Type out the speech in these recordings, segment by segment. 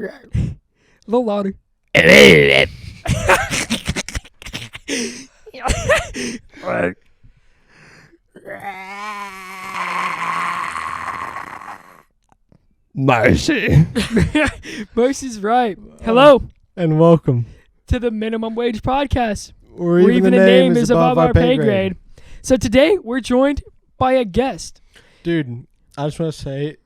A little louder. Mercy. Mercy's right. Hello And welcome. to the Minimum Wage Podcast, Or where even the name is above our pay grade. So today we're joined by a guest. Dude, I just want to say,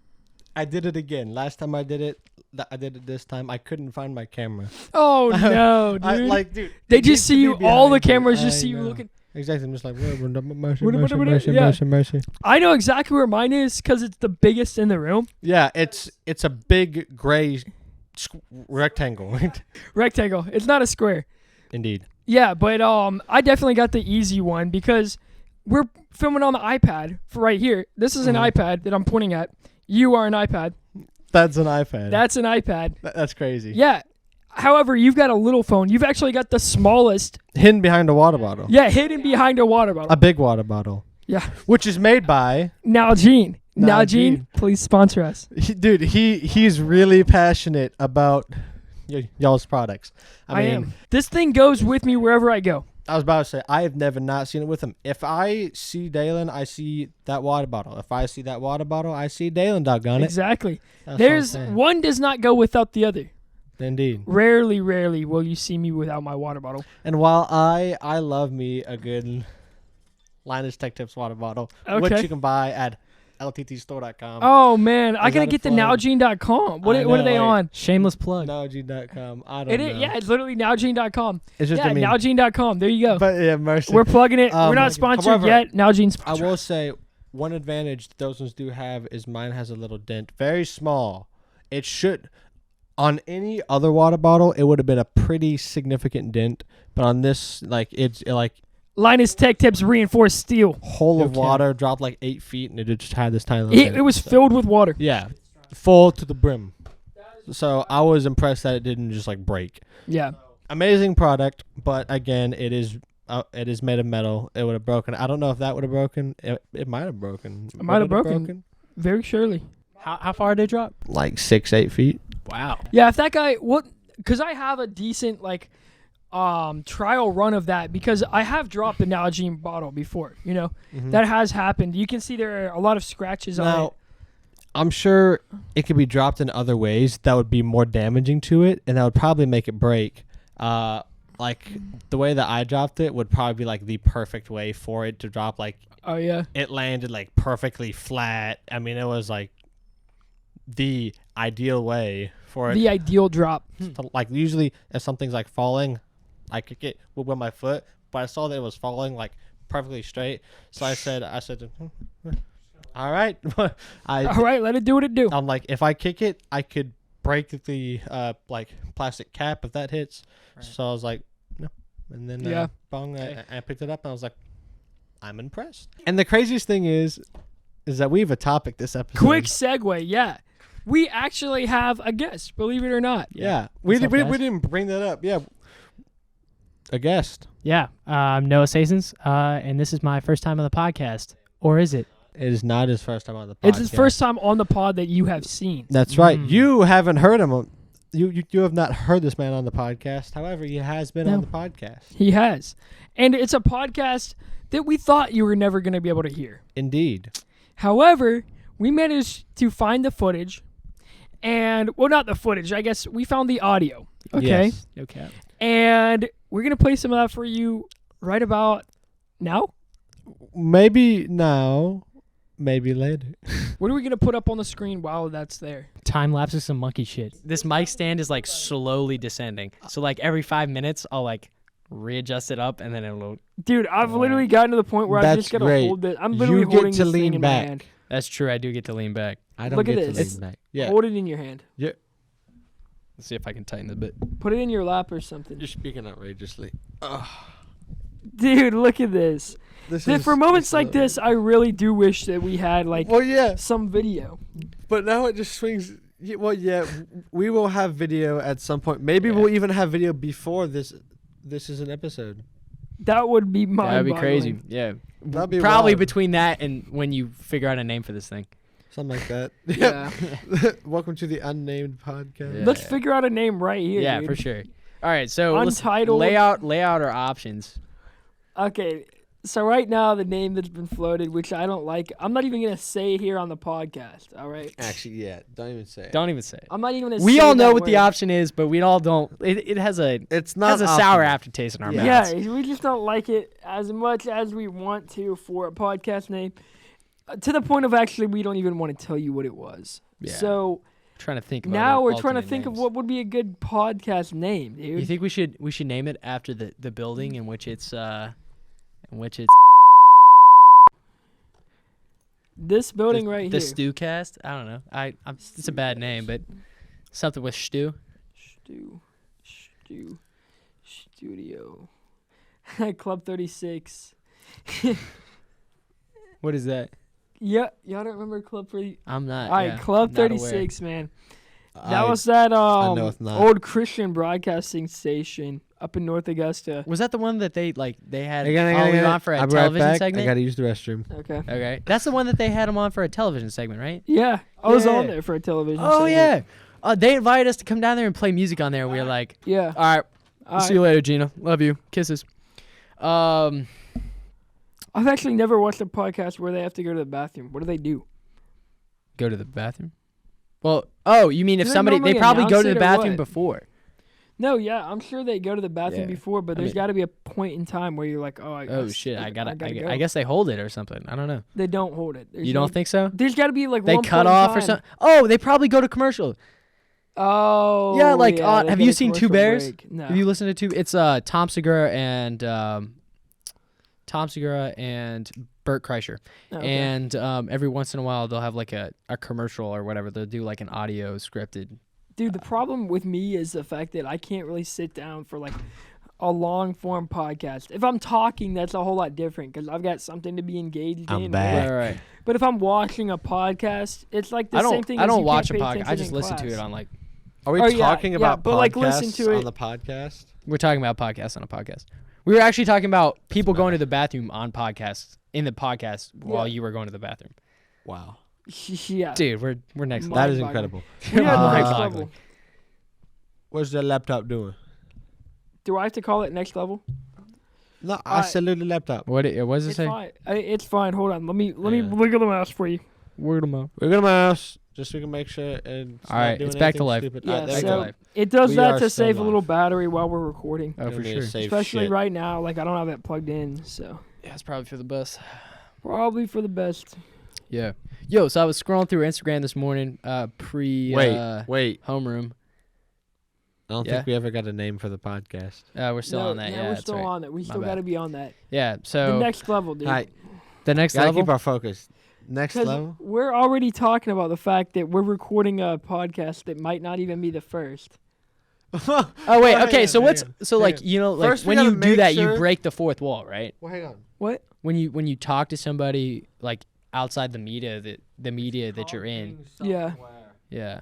I did it again. Last time I did it this time. I couldn't find my camera. Oh no, dude! Dude. They it just needs see to you. be All the behind you. cameras just I see you know. looking. Exactly. I'm just like, mercy, What- mercy, yeah. mercy, mercy. I know exactly where mine is because it's the biggest in the room. Yeah, it's a big gray rectangle. Rectangle. It's not a square. Indeed. Yeah, but I definitely got the easy one because we're filming on the iPad for right here. This is an iPad that I'm pointing at. You are an iPad. That's an iPad. That's an iPad. That's crazy. Yeah. However, you've got a little phone. You've actually got the smallest. Hidden behind a water bottle. Yeah, hidden behind a water bottle. A big water bottle. Yeah. Which is made by... Nalgene. Nalgene. Nalgene, please sponsor us. Dude, he's really passionate about y'all's products. I am. This thing goes with me wherever I go. I was about to say, I have never not seen it with him. If I see Dalen, I see that water bottle. If I see that water bottle, I see Dalen, doggone it. Exactly. That's There's what I'm saying. one does not go without the other. Indeed. Rarely will you see me without my water bottle. And while I love me a good Linus Tech Tips water bottle, which Okay. you can buy at lttstore.com. Oh man, I Is gotta that a get the plug? Nalgene.com. What I are know, they like- on? Shameless plug. Nalgene.com. I don't It know. is, yeah, it's literally Nalgene.com. It's just, Yeah, I mean, Nalgene.com. There you go. but yeah, mercy. We're plugging it. We're not like, sponsored however, yet. Nalgene's I will say one advantage those ones do have is mine has a little dent, very small. It should, on any other water bottle, it would have been a pretty significant dent, but on this, like Linus Tech Tips reinforced steel. hole of Okay. water dropped like 8 feet, and it just had this tiny little. It was filled with water. Yeah, full to the brim. So I was impressed that it didn't just like break. Yeah. Amazing product, but again, it is made of metal. It would have broken. I don't know if that would have broken. It might have broken. It might have Would broken. Very surely. How far did they drop? Like 6-8 feet. Wow. Yeah, if that guy because I have a decent trial run of that because I have dropped a Nalgene bottle before, That has happened. You can see there are a lot of scratches on Now, it. I'm sure it could be dropped in other ways that would be more damaging to it, and that would probably make it break. Like the way that I dropped it would probably be like the perfect way for it to drop. Like Oh yeah. it landed like perfectly flat. I mean, it was like the ideal way for it. The ideal drop. Like usually if something's like falling, I kick it with my foot, but I saw that it was falling like perfectly straight. So I said, all right. All right, let it do what it do. I'm like, if I kick it, I could break the like plastic cap if that hits. Right. So I was like, no. And then I picked it up and I was like, I'm impressed. And the craziest thing is that we have a topic this episode. Quick segue, yeah. We actually have a guest, believe it or not. Yeah. We What's up, guys? didn't bring that up. Yeah. A guest. Yeah, I'm Noah Sasons, and this is my first time on the podcast. Or is it? It is not his first time on the podcast. It's his first time on the pod that you have seen. That's right. You haven't heard him. You have not heard this man on the podcast. However, he has been on the podcast. He has. And it's a podcast that we thought you were never going to be able to hear. Indeed. However, we managed to find the footage. And, well, not the footage. I guess we found the audio. Okay. Yes. Okay. And we're going to play some of that for you right about now. Maybe now, maybe later. What are we going to put up on the screen while that's there? Time lapse is some monkey shit. This mic stand is like slowly descending. So like every 5 minutes, I'll like readjust it up and then it'll. Dude, I've literally gotten to the point where I That's just got to great. hold it. I'm literally You get holding to this lean thing in back. my hand. That's true. I do get to lean back. I don't Look at get to this. lean back. Yeah. Hold it in your hand. Yeah. Let's see if I can tighten it a bit. Put it in your lap or something. You're speaking outrageously. Dude, look at this. This For moments like this, I really do wish that we had like Well, yeah, some video. but now it just swings. Well, yeah, we will have video at some point. Maybe Yeah. we'll even have video before this. This is an episode. That would be mind-boggling. That'd be crazy. Yeah. That'd be Probably wild. between that and when you figure out a name for this thing. Something like that. Yeah. Welcome to the unnamed podcast. Yeah. Let's figure out a name right here. Yeah, dude. for sure. All right, so Untitled. let's lay out our options. Okay, so right now the name that's been floated, which I don't like, I'm not even gonna say here on the podcast. All right. Actually, yeah. Don't even say it. Don't even say it. I'm not even gonna. We say all know that what the word. option is, but we all don't. It has a It's sour aftertaste in our mouths. Yeah, we just don't like it as much as we want to for a podcast name. To the point of actually, we don't even want to tell you what it was. Yeah. So Trying to think. Of now other we're trying to alternate think of names. what would be a good podcast name, dude. You think we should name it after the building in which it's This building right the here. Stewcast? I don't know. It's a bad name, but something with stew. Studio. Club 36. What is that? Yeah, y'all don't remember Club 36? I'm not. All right, yeah, Club not aware. 36, man. That was that know it's not. old Christian broadcasting station up in North Augusta. Was that the one that they had I gotta- Ollie on for a I'll be right television back. segment? I gotta use the restroom. Okay. Okay, that's the one that they had him on for a television segment, right? Yeah, I was Yeah. on there for a television. Oh segment. yeah. They invited us to come down there and play music on there. And we were like, Yeah. all right, All see you right. later, Gina. Love you. Kisses. I've actually never watched a podcast where they have to go to the bathroom. What do they do? Go to the bathroom. Well, oh, you mean if Do they somebody they normally probably go announce to it the or bathroom what? before. No, yeah, I'm sure they go to the bathroom Yeah. before, but I there's mean- got to be a point in time where you're like, Oh shit, I gotta go. I guess they hold it or something. I don't know. They don't hold it. There's You no- don't think so? There's got to be like They one cut point in off or time. something. Oh, they probably go to commercial. Oh. Yeah, like, they have go you to seen Two commercial Bears? break. No. Have you listened to two? It's Tom Segura and Bert Kreischer. Okay. And every once in a while they'll have like a commercial or whatever. They'll do like an audio scripted. Dude, the problem with me is the fact that I can't really sit down for like a long form podcast. If I'm talking, that's a whole lot different because I've got something to be engaged I'm in. back. Right. But if I'm watching a podcast, it's like the I same thing. I as don't you watch a can't pay podcast. I attention just in listen to class. it on like. Are we Oh, yeah, talking yeah, about but, like, listen podcasts to on it- the podcast? We're talking about podcasts on a podcast. We were actually talking about people going to the bathroom on podcasts in the podcast while you were going to the bathroom. Wow. Yeah. Dude, we're next My- level. That is Mind-boggling. incredible. We are the next Mind-boggling. level. What's the laptop doing? Do I have to call it next level? No, I saluted the laptop. What does it It's say? fine. It's fine. Hold on. Let me Yeah. wiggle the mouse for you. Word of mouth. We're gonna mouse just so we can make sure it's All right, not doing it's back to anything life. stupid. Yeah, there we so- go. life. It does We that are to still save a little live. battery while we're recording. Oh, We for don't need sure. to save Especially shit. right now, like I don't have it plugged in, so Yeah, it's probably for the best. probably for the best. Yeah. Yo, so I was scrolling through Instagram this morning, pre Wait. homeroom. I don't Yeah. think we ever got a name for the podcast. We're still No, on that. Yeah, we're that's still right. on it. We still bad. got to be on that. Yeah. The So next level, dude. All right, the next gotta level. keep our focus. Next 'Cause level. we're already talking about the fact that we're recording a podcast that might not even be the first. Oh wait. Hang Okay. on, So hang what's on, so hang like on. you know like First we when gotta you do make that sure- you break the fourth wall, right? Well, hang on. What? When you talk to somebody like outside the media that you're in. Yeah. Yeah.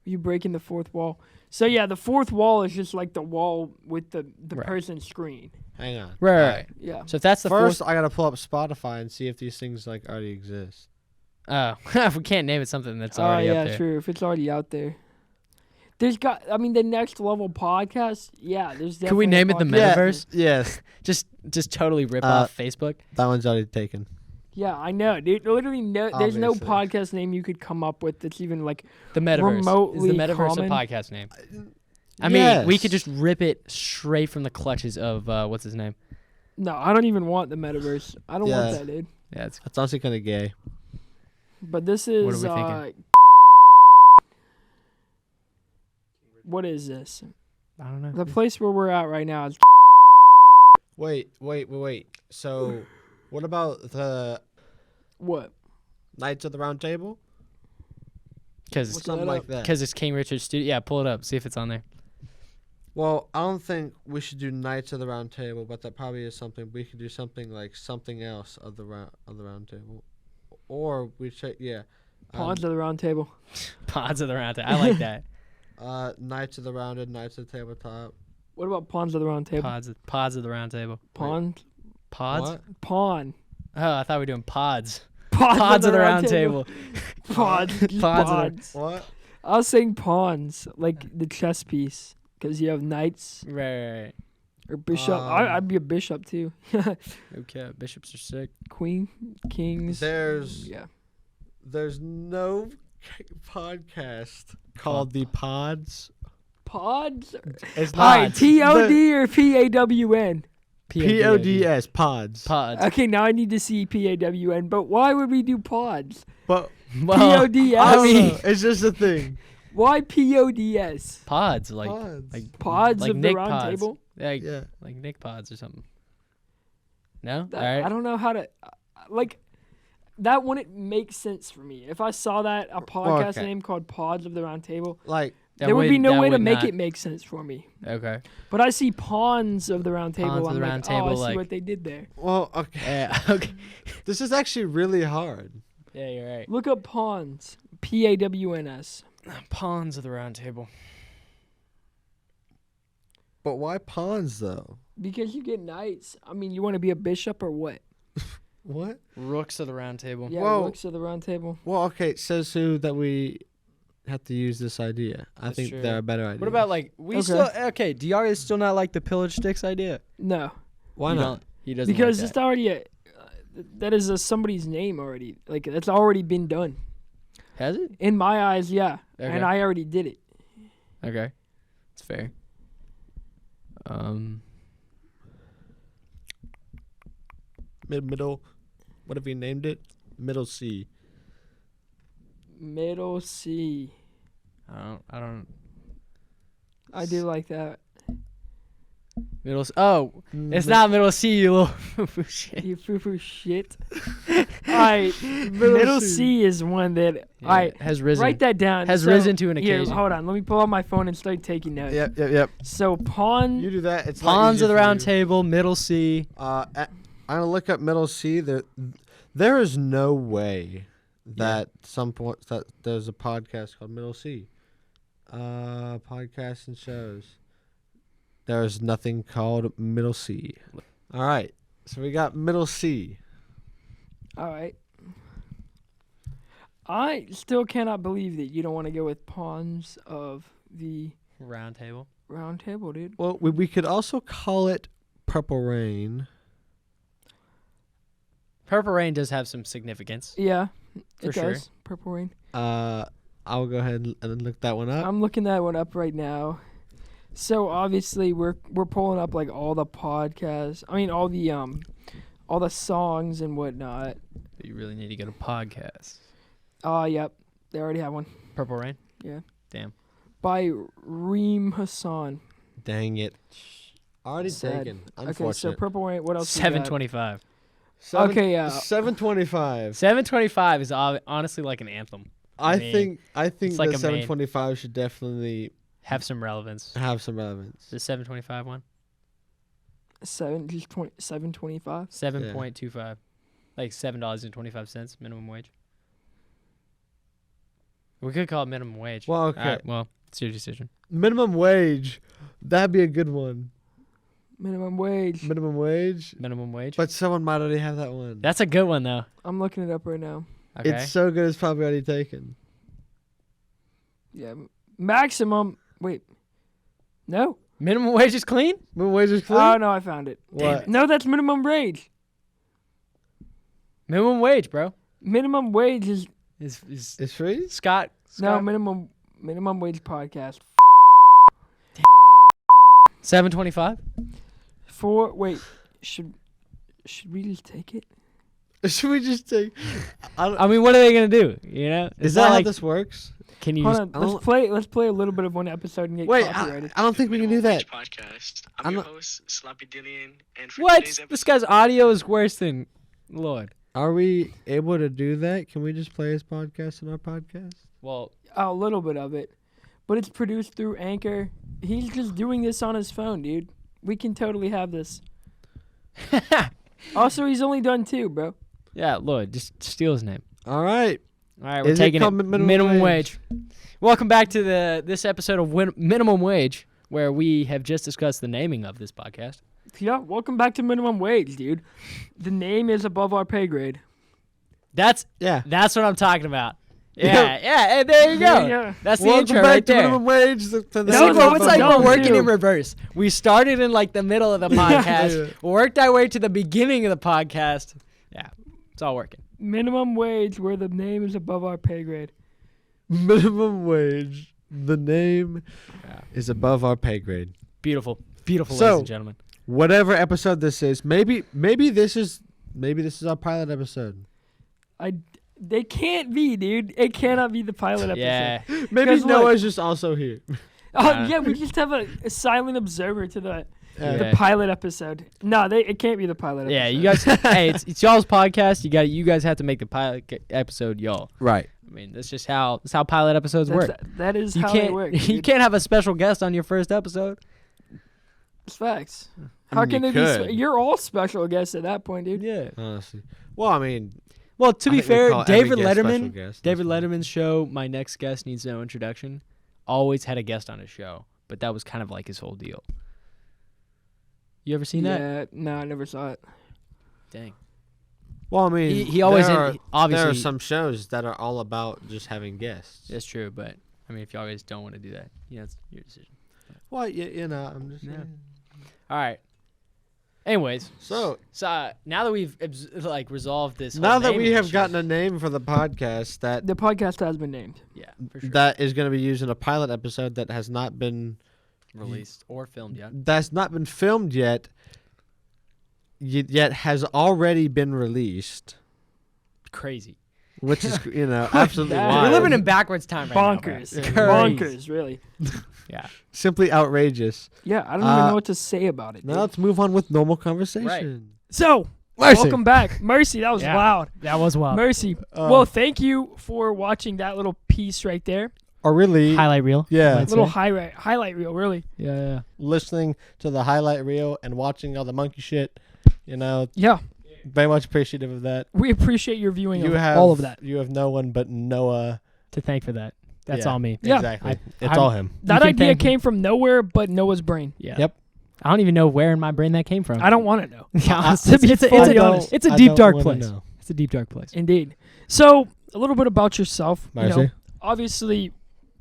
You breaking the fourth wall. So yeah, the fourth wall is just like the wall with the Right. person's screen. Hang on. Right. All Right. Yeah. So if that's the First, fourth. I gotta pull up Spotify and see if these things like already exist. Oh, if we can't name it something that's already yeah, up there. true. If it's already out there. There's got, I mean, the next level podcast. Yeah, there's. Could we definitely a name it the podcast. Metaverse? Yes, Just totally rip off Facebook. that one's already taken. Yeah, I know, dude. Literally, there's no Obviously. podcast name you could come up with that's even like. The Metaverse. Is remotely the Metaverse common. a podcast name? I mean, we could Yes. just rip it straight from the clutches of what's his name? No, I don't even want the metaverse. I don't want Yeah. that, dude. Yeah, it's That's honestly kind of gay. But this is. What are we thinking? What is this? I don't know. The place where we're at right now is. Wait. So, what about the What? Knights of the Round Table? Because What's Something that like up? that. it's King Richard's studio. Yeah, pull it up. See if it's on there. Well, I don't think we should do Knights of the Round Table, but that probably is something we could do. Something like something else of the round table, or we should Pawns of the Round Table. Pods of the Round Table. I like that. Knights of the Rounded, Knights of the Tabletop. What about Pawns of the Round Table? Pods of the Round Table. Pawns. Pods? What? Pawn. Oh, I thought we were doing pods. Pods of the round table. Pods. Pods of the- Pods. What? I was saying pawns, like the chess piece, because you have knights Right. or bishop. I'd be a bishop too. Okay, bishops are sick. Queen, kings. There's Yeah. no podcast called the Pods. Pods. It's Hi, not T-O-D or P-A-W-N? P-O-D-S. Pods. Pods. Okay, now I need to see P-A-W-N. But why would we do pods? But Well, P-O-D-S. I don't know. It's just a thing. Why P-O-D-S? pods like Pods. Pods like of the Nick round pods. table? Like Yeah. like Nick pods or something. No? That- All right. I don't know how to like. That wouldn't make sense for me. If I saw that a podcast okay. name called Pods of the Round Table, Like, there would be no that way to would make not- it make sense for me. Okay. But I see Pawns of the Round Table. Pawns of I'm the like, Round oh, I Table, see like- what they did there. well, okay. Yeah. Okay. This is actually really hard. Yeah, you're right. Look up Pawns. P-A-W-N-S. Pawns of the round table. But why pawns, though? Because you get knights. I mean, you want to be a bishop or what? What? Rooks of the round table. Yeah, Whoa. looks of the Round Table. Well, okay, it says who that we have to use this idea. I That's think true. there are better ideas. What about like we Okay. still okay? Do y'all guys still not like the pillage sticks idea? No, Why You not? don't- He doesn't. because like it's already that is somebody's name already. Like it's already been done. that. Has it? In my eyes, yeah. Okay. And I already did it. Okay, it's fair. Middle. What have you named it? Middle C. Middle C. I don't. I do like that. Middle. Oh, it's not middle C, you little shit. You foo-foo shit. Alright. Middle C is one that It has risen. write that down. Has So, risen to an here, occasion. hold on. Let me pull out my phone and start taking notes. Yep. So pawn. You do that. It's a lot Pawns easier of the for round you. table. Middle C. I'm gonna look up middle C. There is no way that that there's a podcast called Middle C. Podcasts and shows. There is nothing called Middle C. All right, so we got Middle C. All right. I still cannot believe that you don't want to go with pawns of the Round table. round table, dude. Well, we could also call it Purple Rain. Purple Rain does have some significance. Yeah, For it sure. does. Purple Rain. I'll go ahead and look that one up. I'm looking that one up right now. So obviously we're pulling up like all the podcasts. I mean all the songs and whatnot. You really need to go to podcasts. Yep. They already have one. Purple Rain. Yeah. Damn. By Reem Hassan. Dang it. Already Sad. taken. Okay, Unfortunate. so Purple Rain, what else? we got? 725. Okay, yeah. 725. 725 is honestly like an anthem. I mean, think it's like the a main- 725 should definitely Have some relevance. have some relevance. The 725 one. 725. 7.25. Like $7.25 minimum wage. We could call it minimum wage. Well, okay. Alright, well, it's your decision. Minimum wage. That'd be a good one. Minimum wage. Minimum wage. Minimum wage. But someone might already have that one. That's a good one though. I'm looking it up right now. Okay. It's so good it's probably already taken. Yeah. Maximum. Wait. No. Minimum wage is clean? Minimum wage is clear? Oh no, I found it. What? No, that's minimum wage. Minimum wage, bro. Minimum wage is Is It's free? Scott? no Scott? minimum wage podcast. 725? Wait, should we just take it? Should we just take... I mean, what are they gonna do? You know? Is that how like this works? can you Hold just on, I don't- let's play a little bit of one episode and get Wait, copyrighted. I don't think we can do that. Podcast. I'm I'm your not- host, Sloppy Dillian, and for What? today's This episode, guy's audio is worse than Lord. Are we able to do that? Can we just play his podcast in our podcast? Well, A little bit of it, but it's produced through Anchor. He's just doing this on his phone, dude. We can totally have this. Also, he's only done 2, bro. yeah, Lord, just steal his name. All right. All right, we're Is it taking it. called minimum Wage. Welcome back to this episode of Minimum Wage, where we have just discussed the naming of this podcast. Yeah, welcome back to minimum wage, dude. The name is above our pay grade. That's Yeah. That's what I'm talking about. Yeah, yeah. And there you go. Yeah. That's the Welcome intro back right to there. minimum wage. It's like dumb, we're working too. in reverse. We started in like the middle of the podcast, worked our way to the beginning of the podcast. Yeah, it's all working. Minimum wage, where the name is above our pay grade. Minimum wage. The name is above our pay grade. Beautiful, beautiful, So- ladies and gentlemen. Whatever episode this is, maybe this is our pilot episode. They can't be, dude. It cannot be the pilot episode. Yeah, Maybe Because Noah's just also here. Oh yeah, we just have a silent observer to the Yeah. pilot episode. No, it can't be the pilot episode. yeah. You guys, hey, it's y'all's podcast. You guys have to make the pilot episode y'all. Right. I mean, that's just how pilot episodes work. That is You how they can't work. you Dude. can't have a special guest on your first episode. It's facts. I How mean, can you they be? could. You're all special guests at that point, dude. Yeah. Honestly. Well, I mean, Well, to I be think we fair, call every David guest special Letterman, guest. David That's fine. Letterman's show, My Next Guest Needs No Introduction, always had a guest on his show, but that was kind of like his whole deal. You ever seen that? Yeah, no, I never saw it. Dang. Well, I mean, He always there are obviously some shows that are all about just having guests. That's true, but I mean, if you always don't want to do that, it's your decision. Well, you know, I'm just Yeah. saying. All right. Anyways, So now that we've resolved this, now whole that we naming have issue- gotten a name for the podcast that The podcast has been named. yeah, for sure, that is going to be used in a pilot episode that has not been released or filmed yet. that's not been filmed yet has already been released, Crazy. which is absolutely that? wild. We're living in backwards time right now. bro. Bonkers. Crazy. Bonkers, really. Yeah. simply outrageous. Yeah, I don't even know Uh, what to say about it. Now dude. let's move on with normal conversation. So, Mercy. welcome back. Mercy, that was Yeah. loud. That was wild. Mercy. Well, thank you for watching that little piece right there. Or really, Highlight reel. Yeah. Let's Little say. highlight reel, really. Yeah. listening to the highlight reel and watching all the monkey shit, Yeah, very much appreciative of that. we appreciate your viewing You of have all of that. You have no one but Noah. To thank for that. That's Yeah. all me. Yeah. Exactly. It's I'm- all him. That can idea thank- came from nowhere but Noah's brain. Yeah. Yep. I don't even know where in my brain that came from. I don't want to know. Yeah, it's, to be it's, a, fully honest. it's a I deep don't dark wanna place. know. It's a deep dark place. Indeed. So, a little bit about yourself. Mercy. Obviously,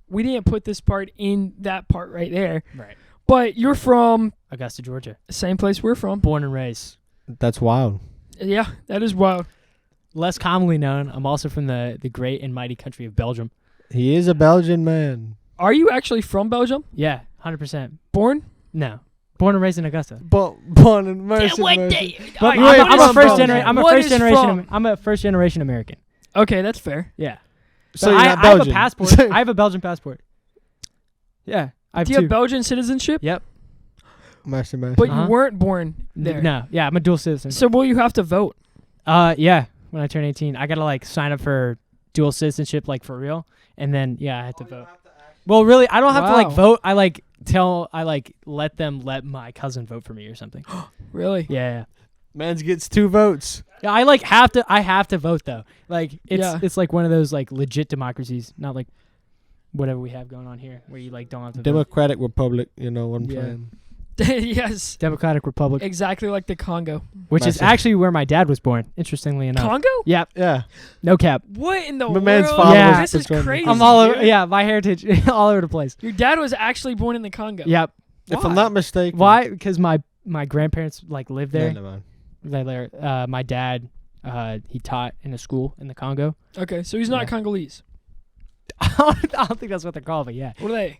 we didn't put this part in that part right there, Right. but you're from Augusta, Georgia. the same place we're from. Born and raised. That's wild. Yeah, that is wild. Less commonly known, I'm also from the great and mighty country of Belgium. He is a Belgian man. Are you actually from Belgium? Yeah, 100%. Born? No. Born and raised in Augusta. But born in mercy. But Alright, I'm, wait, I'm from a first Belgium. generation. I'm a What first is generation. from? I'm a first generation American. Okay, that's fair. Yeah. So But you're I not have a Belgian. passport. I have a Belgian passport. Yeah, I have Do you two. have Belgian citizenship? Yep. Mercy. But Uh-huh. you weren't born there. No. Yeah, I'm a dual citizen. So will you have to vote? Yeah. When I turn 18, I gotta sign up for dual citizenship for real, and then I have to vote. Well, really, I don't have Wow. to vote. I let them let my cousin vote for me or something. Really? Yeah. Mans gets 2 votes. Yeah, I have to vote though. It's like one of those legit democracies, not like whatever we have going on here where you don't have to vote. Democratic Republic, one Yeah. plan. Yes. Democratic Republic, Exactly like the Congo. which is Massive. actually where my dad was born. Interestingly enough. Congo? Yep. Yeah. No cap. What in the My world? man's father Yeah. was This is from- crazy. I'm all over. dude. Yeah, my heritage all over the place. Your dad was actually born in the Congo. Yep. If I'm Why? not mistaken. Why? Because my grandparents lived there. No, never mind. My dad, he taught in a school in the Congo. Okay, so he's not Yeah. Congolese. I don't think that's what they're called, but yeah, What are they?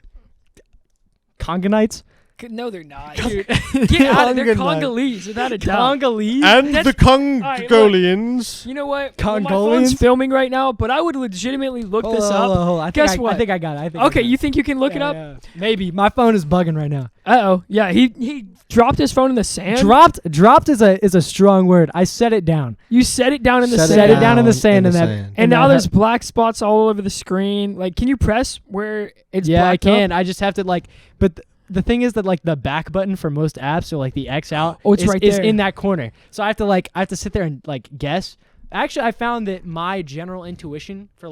Congonites. No, they're not. Dude. Get out of there. They're Congolese. Congolese, without a doubt. Congolese. And That's- the Congolians. You know what? Well, my Congolians? phone's filming right now, but I would legitimately look this up. Hold on. Guess what? I think I got it. Okay, you think you can look it up? Yeah. Maybe my phone is bugging right now. Uh-oh. Yeah, he dropped his phone in the sand. Dropped is a strong word. I set it down. You set it down in the Set sand. it down in the sand and that- And And now that- there's black spots all over the screen. Can you press where it's Yeah, I blacked up? can. I just have to but the thing is that the back button for most apps, so the X out, Oh, it's is, right is there. in that corner. So I have to sit there and guess. Actually, I found that my general intuition for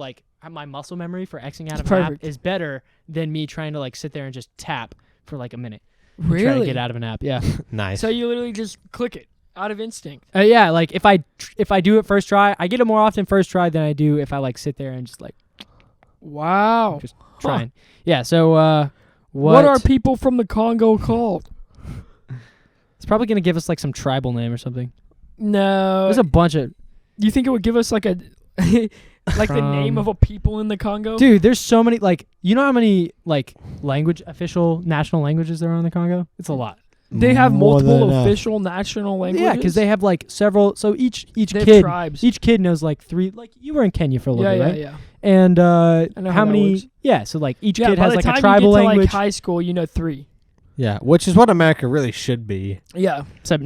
my muscle memory for Xing out It's of an perfect. app is better than me trying to sit there and just tap for a minute. Try to Really? get out of an app. Yeah. Nice. So you literally just click it. Out of instinct. Yeah, like if I do it first try, I get it more often first try than I do if I like sit there and just like Wow. just trying. Yeah. So What are people from the Congo called? It's probably gonna give us like some tribal name or something. No. There's a bunch of You think it would give us like a like the name of a people in the Congo? dude. There's so many like you know how many like official national languages there are in the Congo? It's a lot. They have More than multiple enough. official national languages. Yeah, because they have like several. So each They have kid tribes. each kid knows like 3. Like you were in Kenya for a little bit, right? Yeah. And know how how that many? works. Yeah, so like each Yeah, kid by has the like time a tribal you get to, language. like high school, you know 3. Yeah, which is what America really should be. Yeah. Except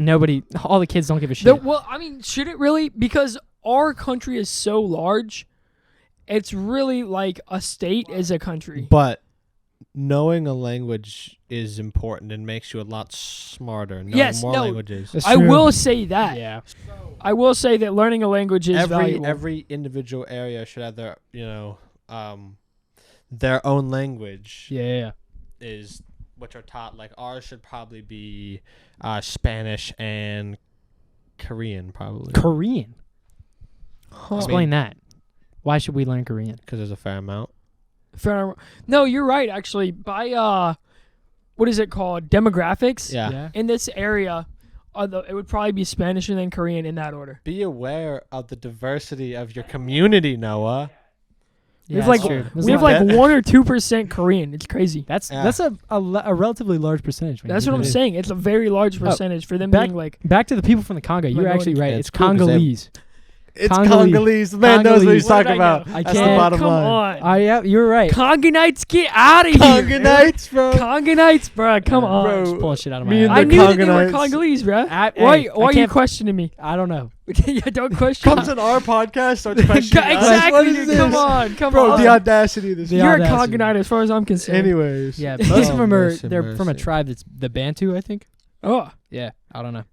all the kids don't give a shit. Well, I mean, should it really? Because our country is so large, it's really like a state is a country. But knowing a language is important and makes you a lot smarter. Knowing Yes, more no. languages. That's I true. will say that. Yeah. I will say that learning a language is valuable. Every individual area should have their their own language. Yeah. Is which are taught. Like ours should probably be Spanish and Korean, probably. Korean. Huh. Explain that. Why should we learn Korean? Because there's a fair amount. No, you're right. Actually, by what is it called? Demographics. Yeah. In this area, it would probably be Spanish and then Korean in that order. Be aware of the diversity of your community, Noah. We have like 1 or 2% Korean. It's crazy. That's Yeah. a relatively large percentage. when That's you what I'm think saying. It's a very large percentage for them back- being like. Back to the people from the Congo. You're Minority. actually right. Yeah, it's it's cool 'cause they- Congolese. It's Congolese. Congolese. The man knows what he's Congolese. What did talking I about. know? I That's can't- the bottom Come line. on. Yeah, you're right. Congonites, get out of here. Congonites, bro. Congonites, bro. Come Bro, on. just pulling shit out of me my and ass. I the knew that they were Congonites. Congolese, bro. I Why are you can't- questioning me? I don't know. Yeah, don't question Comes me. in our podcast, starts questioning us. Exactly, What is dude. this? Come on. Bro, the audacity of this. The You're a audacity. Congonite as far as I'm concerned. Anyways. Yeah, most of them are. mercy, They're from a mercy. tribe that's the Bantu, I think. Oh, Yeah, I don't know.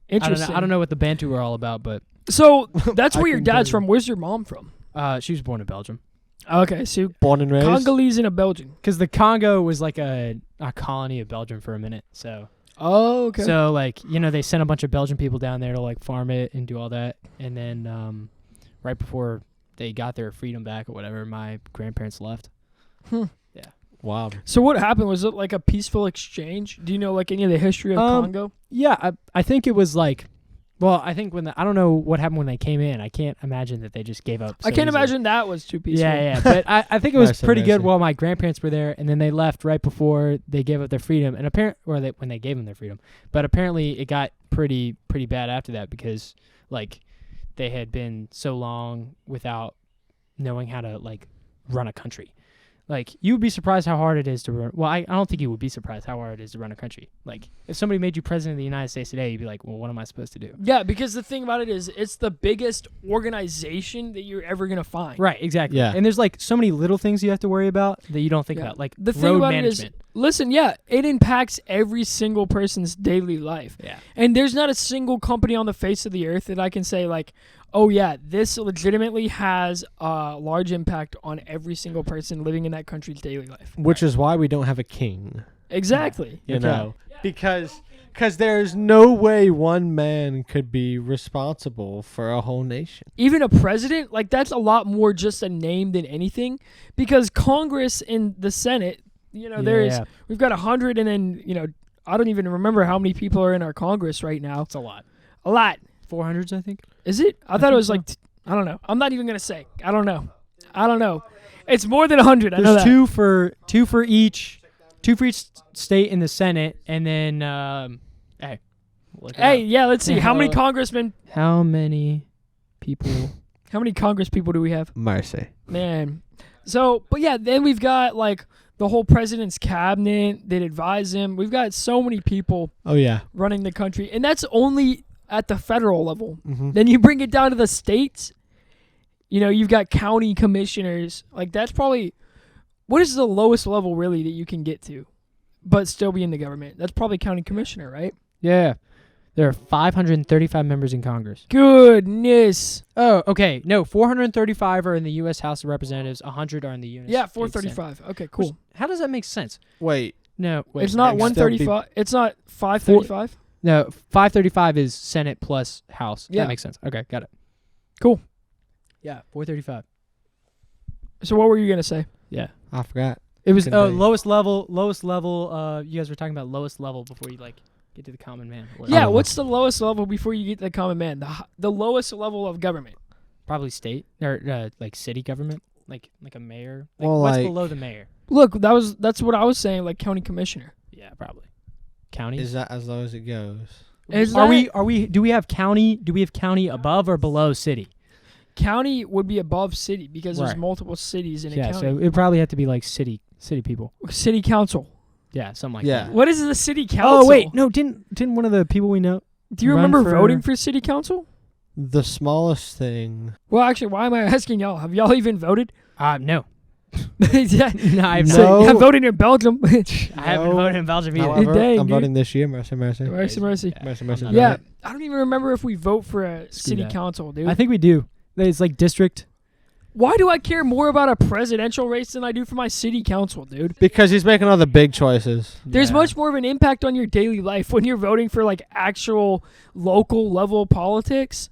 interesting. I don't know what the Bantu are all about, but So that's I where your can dad's tell you. from. Where's your mom from? she was born in Belgium. Okay, so Born and raised. Congolese and a Belgian. Because the Congo was like a colony of Belgium for a minute. So Oh, okay. so like they sent a bunch of Belgian people down there to like farm it and do all that, and then right before they got their freedom back or whatever, my grandparents left. Wow. So what happened? Was it like a peaceful exchange? Do you know like any of the history of Congo? Yeah, I think it was like. Well, I think I don't know what happened when they came in. I can't imagine that they just gave up. I so can't easily. imagine that was too peaceful. Yeah. But I think it was Mercy, pretty good mercy. while my grandparents were there, and then they left right before they gave up their freedom. And when they gave them their freedom, but apparently it got pretty bad after that because like they had been so long without knowing how to like run a country. Like you would be surprised how hard it is to run. Well, I don't think you would be surprised how hard it is to run a country. Like if somebody made you president of the United States today, you'd be like, well, what am I supposed to do? Yeah, because the thing about it is it's the biggest organization that you're ever going to find. Right, exactly. Yeah. And there's like so many little things you have to worry about that you don't think Yeah. about, like The thing road about management. it is, listen, yeah, it impacts every single person's daily life. Yeah. And there's not a single company on the face of the earth that I can say like, oh yeah, this legitimately has a large impact on every single person living in that country's daily life. Which is why we don't have a king. Exactly. You Okay. know, because there's no way one man could be responsible for a whole nation. Even a president, like that's a lot more just a name than anything, because Congress and the Senate, Yeah. we've got 100, and then I don't even remember how many people are in our Congress right now. It's a lot. A lot. 400s, I think. Is it? I thought it think was so. like I don't know. I'm not even gonna say. I don't know. It's more than 100. I know There's that. two for each state in the Senate, and then hey, look it Hey, up. yeah. Let's see. How many Uh, congressmen? How many people? How many Congress people do we have? Mercy. Man. So, but yeah, then we've got like the whole president's cabinet that advise him. We've got so many people Oh yeah. running the country, and that's only at the federal level. Mm-hmm. Then you bring it down to the states. You've got county commissioners. Like that's probably what is the lowest level really that you can get to, but still be in the government. That's probably county commissioner, right? Yeah. There are 535 members in Congress. Goodness. Oh, okay. No, 435 are in the U.S. House of Representatives. 100 are in the United Yeah, States Senate. 435. Okay, cool. How does that make sense? Wait. No, wait. It's not That'd still be- 135. It's not 535. No, 535 is Senate plus House. Yeah. That makes sense. Okay, got it. Cool. Yeah, 435. So what were you gonna say? Yeah. I forgot. It was Couldn't tell you. lowest level. You guys were talking about lowest level before you get to the common man. Or Yeah, don't know. what's the lowest level before you get to the common man? The lowest level of government. probably state or city government, like a mayor. Well, what's like- below the mayor? Look, that's what I was saying, like county commissioner. Yeah, probably. County. Is that as low as it goes? Is Are that- we do we have county? Do we have county above or below city? County would be above city because there's Right. multiple cities in a Yeah, county. so it probably have to be like city people. City council. Yeah, something like Yeah. that. What is the city council? Oh wait, no, didn't one of the people we know? Do you run remember for- voting for city council? The smallest thing. Well, actually, why am I asking y'all? Have y'all even voted? No. Yeah. No, I have No. not. So, yeah, voting in Belgium. I haven't No. voted in Belgium either. However, Dang, I'm dude. voting this year. Mercy. Mercy, mercy. Mercy, I'm mercy. not Yeah, voting. I don't even remember if we vote for a city that. council, dude. I think we do. It's like district. Why do I care more about a presidential race than I do for my city council, dude? Because he's making all the big choices. There's Yeah. much more of an impact on your daily life when you're voting for like actual local level politics,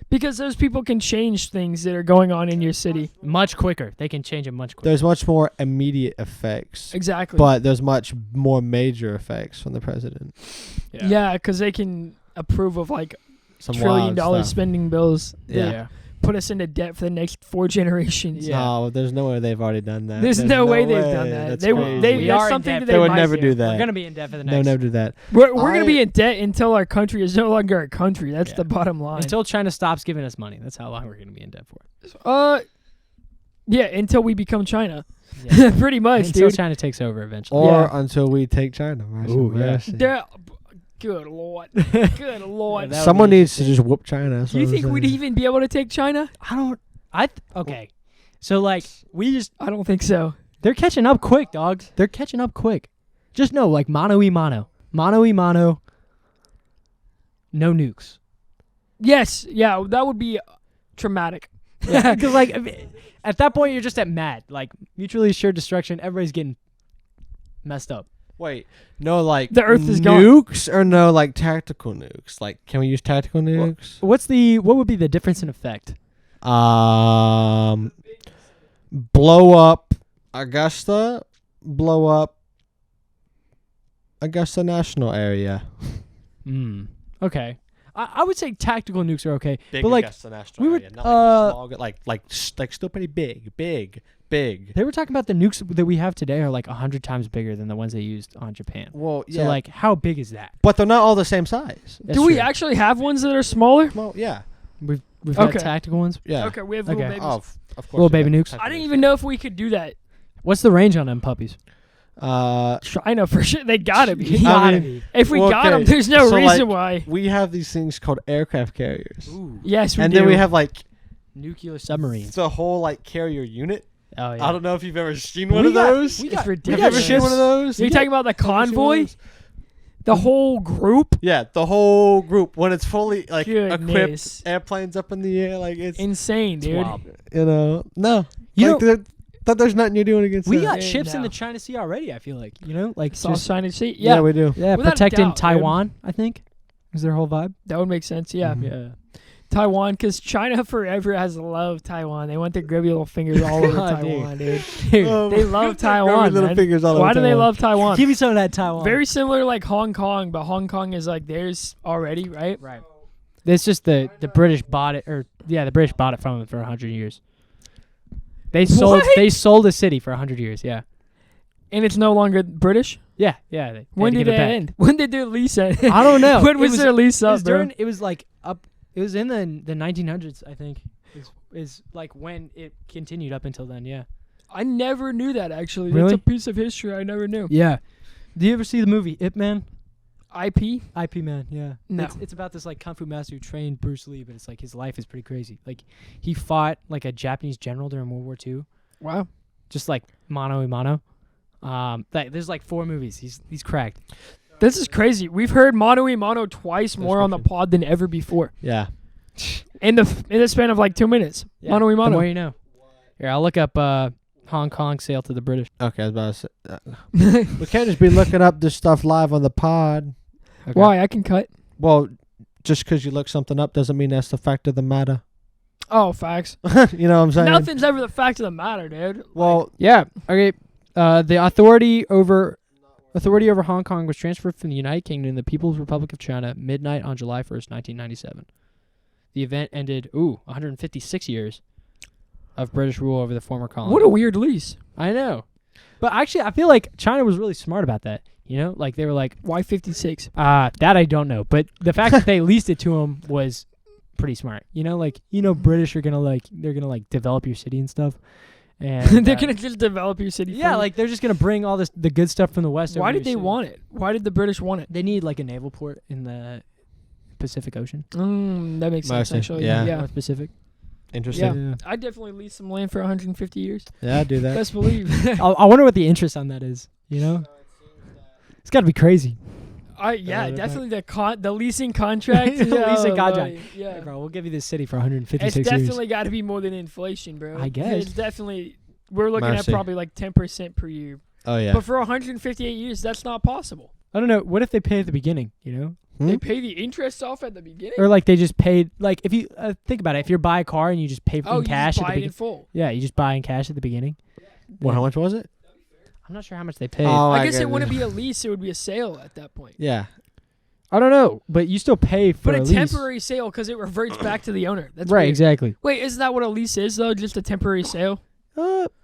because those people can change things that are going on in your city. Much quicker. They can change it much quicker. There's much more immediate effects, Exactly. but there's much more major effects from the president. Yeah, because they can approve of like Some $1 trillion wild stuff. spending bills that Yeah. put us into debt for the next 4 generations. Yeah. No, there's no way they've already done that. There's no way they've done that. That's They crazy. that's are in something debt. that They they would might never do. do that. We're gonna be in debt for the No, next. never do that. We're gonna I- be in debt until our country is no longer a country. That's Yeah. the bottom line. Until China stops giving us money. That's how long we're gonna be in debt for. Yeah, until we become China. Yeah. Pretty much, Until dude. China takes over eventually. Or Yeah. until we take China. Mercy, Ooh, yeah. mercy. Good lord. Good lord. Yeah, that would Someone be needs to just whoop China. that's Do you what I'm think we'd saying. even be able to take China? Okay. So like I don't think so. they're catching up quick, dogs. They're catching up quick. Just know, like mano y mano. Mano y mano. No nukes. Yes, yeah, that would be traumatic. Yeah, because like I mean, at that point you're just at mad, like mutually assured destruction. Everybody's getting messed up. Wait, no, like The Earth is gone. nukes or no, like tactical nukes? Like, can we use tactical nukes? What would be the difference in effect? Blow up Augusta. Blow up Augusta National Area. Okay. I would say tactical nukes are okay, Big but like Augusta National we were, Area, not like small, like still pretty big. they were talking about the nukes that we have today are like 100 times bigger than the ones they used on Japan. Well, So like, how big is that? but they're not all the same size. Do we actually have ones that are smaller? Well, yeah, We've Okay. got tactical ones. yeah. Okay, we have little Okay. babies. Oh, of course. Little we baby got nukes. tactical I didn't nukes. even know if we could do that. What's the range on them puppies? China for sure. They gotta be. I mean, be. If we well, got them, okay, there's no so, reason like, why. we have these things called aircraft carriers, Yes, we and do. then we have like Nuclear submarines. the whole like carrier unit. Oh yeah. I don't know if you've ever seen We one of got- those. we It's got- ridiculous. Have you ever seen one of those? Are you talking about the Have you seen one of convoy? those? The whole group? Yeah, the whole group when it's fully like Goodness. equipped, airplanes up in the air, like it's Insane, It's dude. wild. no. You like, know- that there's nothing you're doing against We that. got Yeah, ships in no. the China Sea already. I feel like like South just, China Sea. Yeah, Yeah, we do. yeah, Without a protecting doubt, dude. Taiwan. I think is their whole vibe. that would make sense. Yeah. Mhm. Yeah. Taiwan, because China forever has loved Taiwan. They want their grubby little fingers all over God, Taiwan, dude. Oh, They love Taiwan, little man. fingers all Why over do they Taiwan. love Taiwan? Give me some of that Taiwan. Very similar like Hong Kong, but Hong Kong is like theirs already, right? right. It's just the British bought it, the British bought it from them for 100 years. They sold a city for 100 years. Yeah. And it's no longer British? Yeah. Yeah. They When had to did give it back. end? When did their lease end? I don't know. When It was their lease It up, was bro? during. It was like up. It was in the 1900s, I think. Is like when it continued up until then. Yeah. I never knew that, actually. Really? That's a piece of history I never knew. Yeah. Do you ever see the movie Ip Man? IP? IP Man, yeah. No. It's about this like kung fu master who trained Bruce Lee, but it's like his life is pretty crazy. Like he fought like a Japanese general during World War II, Wow. just like mano a mano. There's like 4 movies. He's cracked. This is crazy. We've heard Mono y Mono twice more on the description. pod than ever before. Yeah. In the span of like 2 minutes. Yeah, Mono y The more Mono. you know. Here, I'll look up Hong Kong sale to the British. Okay, I was about to say. We can't just be looking up this stuff live on the pod. Okay. Why? I can cut. Well, just because you look something up doesn't mean that's the fact of the matter. Oh, facts. You know what I'm saying? Nothing's ever the fact of the matter, dude. Well, Yeah. Okay. The authority over Hong Kong was transferred from the United Kingdom to the People's Republic of China midnight on July 1st, 1997. The event ended 156 years of British rule over the former colony. What a weird lease. I know. But actually, I feel like China was really smart about that. You know, like they were like, Why 56? that I don't know. But the fact that they leased it to them was pretty smart. You know, like, British are they're gonna develop your city and stuff. And They're gonna just develop your city. yeah, for you. like they're just gonna bring all the good stuff from the West. Why over did to your they city. want it? Why did the British want it? They need like a naval port in the Pacific Ocean. That makes sense, Mercy. actually. Yeah. Yeah. North Pacific. interesting. I definitely lease some land for 150 years. Yeah, I do that. Best believe. I wonder what the interest on that is. You know, it's got to be crazy. Definitely the leasing contract. The leasing contract. Yeah. Hey, bro, we'll give you this city for 156 It's years. definitely got to be more than inflation, bro. I guess. It's definitely, we're looking Mercy. at probably like 10% per year. Oh yeah. But for 158 years, that's not possible. I don't know. What if they pay at the beginning? You know, They pay the interest off at the beginning? or like they just paid. Like if you think about it, if you buy a car and you just pay in you cash just at buy the it in beginning. full. Yeah, you just buy in cash at the beginning. Well, how much was it? I'm not sure how much they paid. Oh, I guess get it wouldn't be a lease, it would be a sale at that point. Yeah. I don't know, but you still pay for But a lease. temporary sale because it reverts back to the owner. That's Right, weird. exactly. Wait, isn't that what a lease is, though? Just a temporary sale?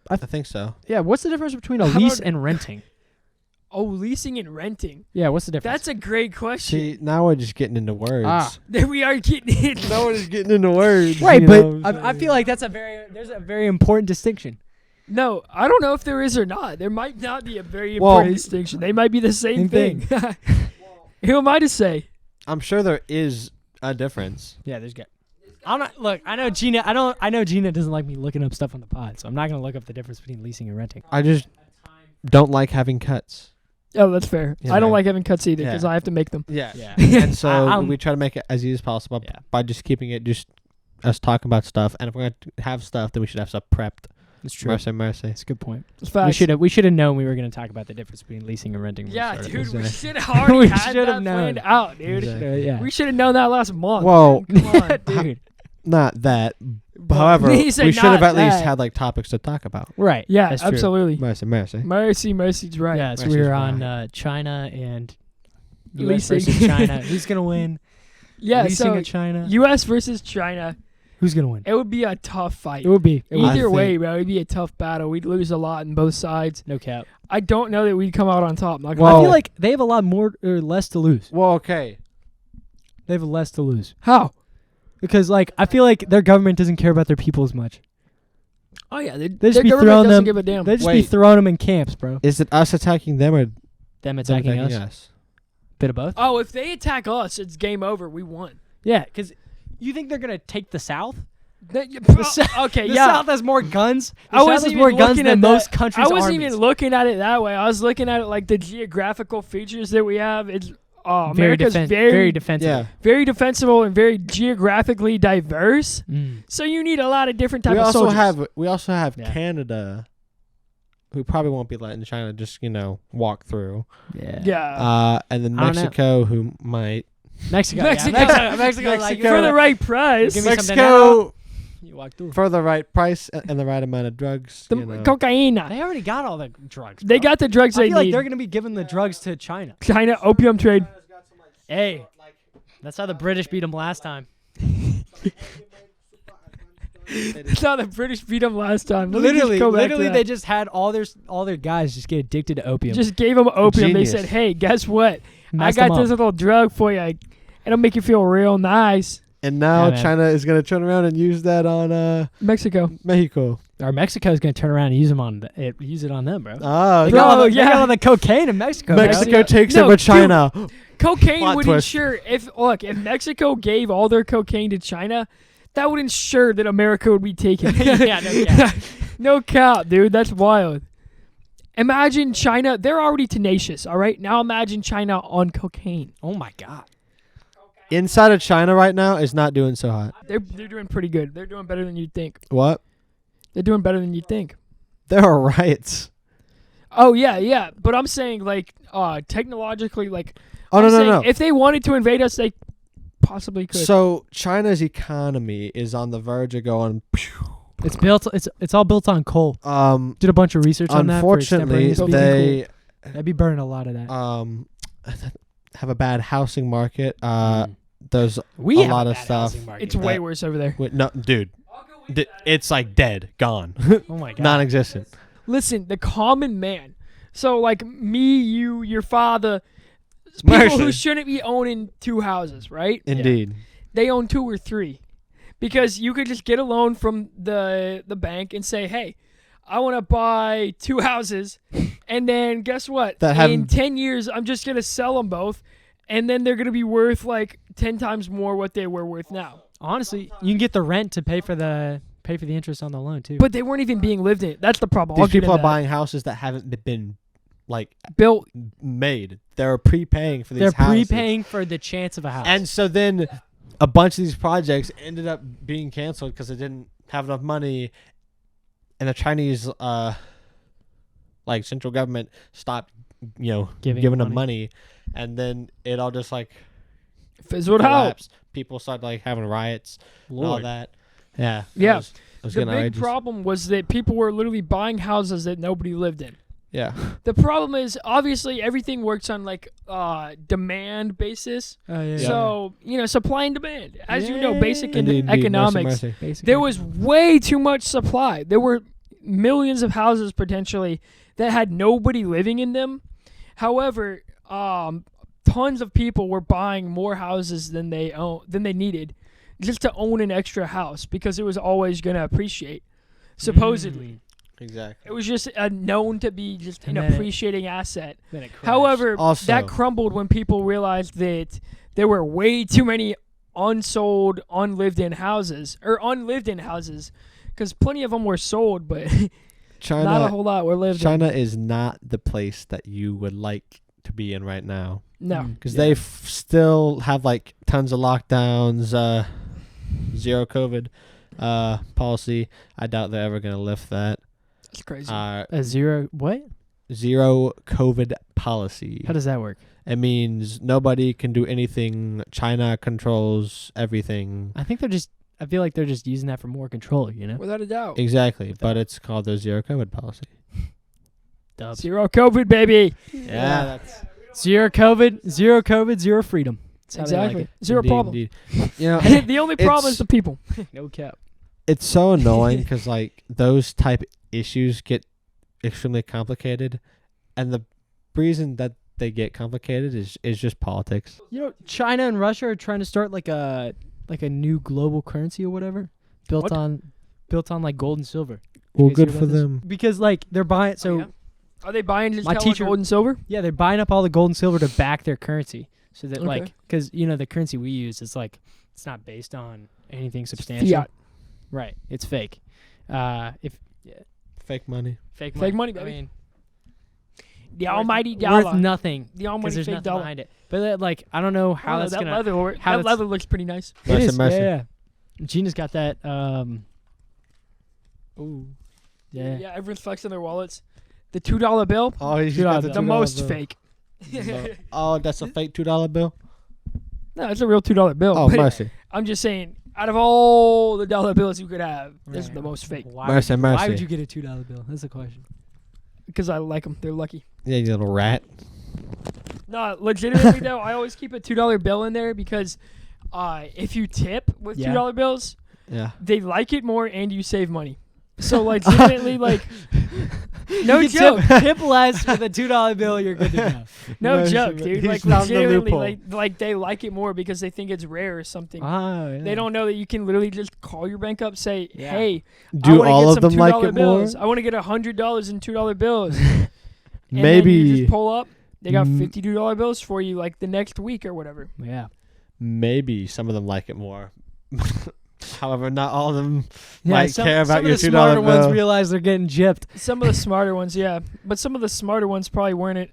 I think so. Yeah, what's the difference between a How lease about- and renting? Oh, leasing and renting. Yeah, what's the difference? That's a great question. See, now we're just getting into words. Ah. There we are getting it. Now we're just getting into words. right, you but know what I'm I feel like there's a very important distinction. No, I don't know if there is or not. There might not be a very Well- important distinction. They might be the same Same thing. Who am I to say? I'm sure there is a difference. Yeah, there's good. I'm not. Look, I know Gina. I know Gina doesn't like me looking up stuff on the pod, so I'm not gonna look up the difference between leasing and renting. I just don't like having cuts. Oh, that's fair. You I don't know. like having cuts either because Yeah. I have to make them. Yeah. Yeah. And so I'm- we try to make it as easy as possible Yeah. by just keeping it just us talking about stuff. And if we're going to have stuff, then we should have stuff prepped. It's true. Mercy. That's a good point. It's facts. We should have known we were gonna talk about the difference between leasing and renting. when we Yeah, started dude, this. we Yeah. should have already We had should that have known. planned out, dude. Exactly. Yeah. We should have known that last month. Well, man. Come on. dude. Not that. But- However, He we said should have not at least that. had like topics to talk about. Right. Yeah, That's true. absolutely. Mercy. Mercy's right. Yeah, so Mercy's we were right. on China and U.S. Leasing. versus China. Who's gonna win? Yeah, Leasing so of China. U.S. versus China, Who's gonna win? it would be a tough fight. It would be. It would I Either think- way, bro, it'd be a tough battle. We'd lose a lot on both sides. no cap. I don't know that we'd come out on top. Not gonna Well- I lie. feel like they have a lot more or less to lose. Well, okay. They have less to lose How? because, like, I feel like their government doesn't care about their people as much. Oh yeah, They just their be government throwing doesn't them. give a damn. They just be Wait. throwing them in camps, bro. Is it us attacking them or them Them attacking us. us? Bit of both. Oh, if they attack us, it's game over. We won. Yeah, because you think they're gonna take the South? Okay, The yeah. South has more guns. The I South wasn't has even more guns looking than at most that. countries' I wasn't armies. even looking at it that way. I was looking at it like the geographical features that we have. It's very America's very defensive. Yeah. very defensible and very geographically diverse. Mm. So you need a lot of different types We of also soldiers. have Yeah. Canada, who probably won't be letting China just walk through. Yeah. Yeah. And then I don't know. Mexico, who might. Mexico. Mexico. Yeah. Mexico. Like, For the right price. Give me something Mexico you walk through. for the right price and the right amount of drugs. The cocaine. They already got all the drugs. They bro. got the drugs I they feel like need. they're gonna be giving the drugs to China. China opium trade. Hey, that's how the British beat them last time. That's how the British beat them last time. Let me just go back to that. they just had all their guys just get addicted to opium. just gave them opium. Genius. They said, "Hey, guess what? Messed I got them this up. little drug for you. It'll make you feel real nice." And now Yeah, man. China is going to turn around and use that on Mexico. Mexico. Or Mexico's gonna turn around and use it on them, bro. Oh, They Bro, got all the, yeah. they got all the cocaine in Mexico. bro. Mexico takes No, over dude. China. Cocaine Plot would twist. ensure if Mexico gave all their cocaine to China, that would ensure that America would be taken. Yeah, no cap. No cap, dude. That's wild. Imagine China. They're already tenacious, all right? Now imagine China on cocaine. Oh my god. Inside of China right now is not doing so hot. They're doing pretty good. They're doing better than you'd think. What? They're doing better than you'd think. There are riots. Oh yeah. But I'm saying like technologically, like Oh, I'm no, saying no. if they wanted to invade us, they possibly could. So China's economy is on the verge of going. It's built. It's all built on coal. Did a bunch of research on that. For Unfortunately, extemporaneous being. That'd be burning a lot of that. have a bad housing market. There's We a have lot a of bad stuff. housing market. it's way worse over there. No, dude, it's like dead, gone, Oh my god. non-existent. Listen, the common man. So like me, you, your father, people who Mercy. shouldn't be owning 2 houses, right? Indeed. They own 2 or 3, because you could just get a loan from the bank and say, hey, I want to buy 2 houses, and then guess what? In 10 years, I'm just gonna sell them both, and then they're gonna be worth like 10 times more what they were worth now. Honestly, you can get the rent to pay for the interest on the loan too. But they weren't even being lived in. That's the problem. These people are buying houses that haven't been like built. made. They're prepaying for these they're houses. prepaying for the chance of a house. And so then a bunch of these projects ended up being canceled because they didn't have enough money, and the Chinese like central government stopped giving them money, and then it all just like Fizzled out. collapsed. People started like having riots and all that. Yeah. Yeah. It was The getting big outrageous. problem was that people were literally buying houses that nobody lived in. Yeah. The problem is, obviously, everything works on like demand basis. So supply and demand. As you know, basic in Indeed, economics, mercy. there was way too much supply. There were millions of houses potentially that had nobody living in them. However, tons of people were buying more houses than they needed, just to own an extra house because it was always going to appreciate, supposedly. Exactly. It was just known to be just an And then appreciating asset. Then it crashed. However, Also- that crumbled when people realized that there were way too many unsold, unlived-in houses, because plenty of them were sold, but not a whole lot were lived in. China is not the place that you would like to be in right now, No. because they still have like tons of lockdowns, zero COVID policy. I doubt they're ever gonna lift that. It's crazy. A zero what? Zero COVID policy. How does that work? It means nobody can do anything. China controls everything. I feel like they're just using that for more control, Without a doubt. Exactly, but it's called the zero COVID policy. Dubs. Zero COVID, baby. Yeah, that's Zero COVID, zero freedom. That's how they like Exactly. it. Zero indeed, problem. indeed. You know, The only problem is It's- the people. No cap. it's so annoying because like those type issues get extremely complicated, and the reason that they get complicated is just politics. China and Russia are trying to start like a new global currency or whatever, built What? on like gold and silver. Well, guys good hear for about this? them. Because like they're buying Oh, yeah? Are they buying just My hella teacher- gold and silver? yeah, they're buying up all the gold and silver to back their currency, so that Okay. like because the currency we use is like it's not based on anything substantial. Fiat. Right, it's fake. Fake money. Fake money, I baby. mean, The almighty worth dollar. nothing The because almighty there's fake nothing dollar. behind it. But like I don't know how that's that gonna. leather, how that that's- leather looks pretty nice. It Mercy, is, mercy. yeah. Gina's got that. Ooh, yeah. Yeah, everyone's flexing their wallets. The $2 bill, Oh, he's $2 got bill. the $2 most bill. fake. Oh, that's a fake $2 bill. No, it's a real $2 bill. Oh, but mercy. I'm just saying, out of all the dollar bills you could have, this is Right. the most fake. Mercy, Why mercy. would you get a $2 bill? That's the question. Because I like them. They're lucky. Yeah, you little rat. No, legitimately though, I always keep a $2 bill in there because if you tip with Yeah. $2 bills, Yeah. they like it more and you save money. So legitimately, like, no You joke. Tip less with a $2 bill, you're good to go. No Mercy, joke, man. dude. He's Like found the legitimately, loophole. like they like it more because they think it's rare or something. Oh, yeah. They don't know that you can literally just call your bank up, say, Yeah. "Hey, I Do wanna all get of some them like $2 it bills. more? I want to get $100 in $2 bills." And then you Maybe, just pull up. They got Mm. $52 bills for you, like the next week or whatever. Yeah. maybe some of them like it more. However, not all of them Yeah, might some, care about some your of the $2 smarter bill. ones realize they're getting gypped. Some of the smarter ones, yeah, but some of the smarter ones probably weren't it.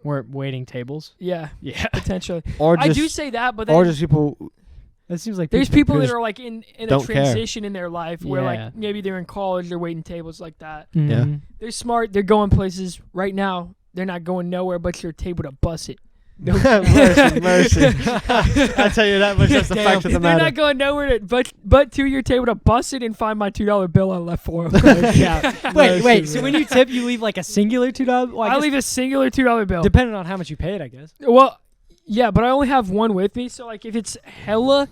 We're waiting tables. Yeah, Yeah. potentially. Or just, I do say that, but then or just people That seems like There's people that just are like in a don't care. transition in their life where Yeah. like maybe they're in college, they're waiting tables like that. Yeah. Mhm. They're smart. They're going places right now. They're not going nowhere but to your table to bust it. mercy. I tell you that much. That's the fact of the They're matter. not going nowhere but to your table to bust it and find my $2 bill I left for them. Yeah. Wait. So when you tip, you leave like a singular $2? Well, I leave a singular $2 bill. depending on how much you paid, I guess. Well, yeah, but I only have one with me. So like, if it's hella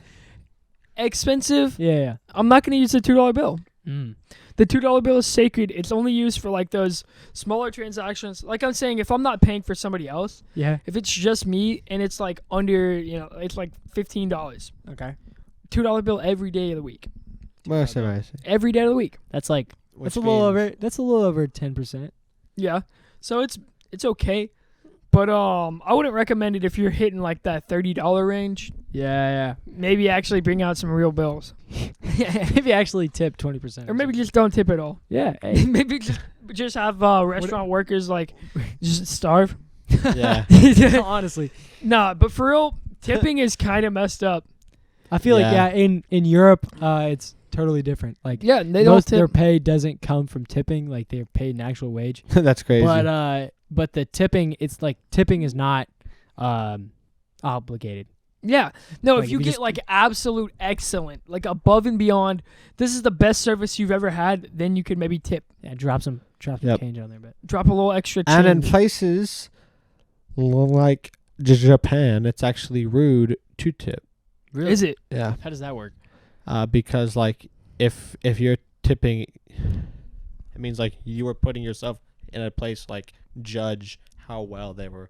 expensive, Yeah. I'm not gonna use the $2 bill. Mm. The $2 bill is sacred. It's only used for like those smaller transactions. Like I'm saying, if I'm not paying for somebody else, Yeah. if it's just me and it's like under, it's like $15. Okay. $2 bill every day of the week. Mercy. Every day of the week. That's like Which that's a little means- over. That's a little over 10%. Yeah. So it's okay. But I wouldn't recommend it if you're hitting like that $30 range. Yeah. Maybe actually bring out some real bills. Maybe actually tip 20%. Or maybe just don't tip at all. Yeah. Hey. Maybe just have restaurant workers like just starve. Yeah. Honestly, Nah, but for real, tipping is kind of messed up. I feel Yeah. like in Europe, it's totally different. Like Yeah, they don't most of their tip. pay doesn't come from tipping. Like they're paid an actual wage. That's crazy. But the tipping, it's like tipping is not obligated. Yeah. No, Like, if you if you get just- like absolute excellent, like above and beyond, this is the best service you've ever had, then you could maybe tip. Yeah, drop some Yep. change on there, but Drop a little extra change. And in places like Japan, it's actually rude to tip. really, Is it? Yeah. how does that work? Because like if you're tipping, it means like you were putting yourself in a place like judge how well they were,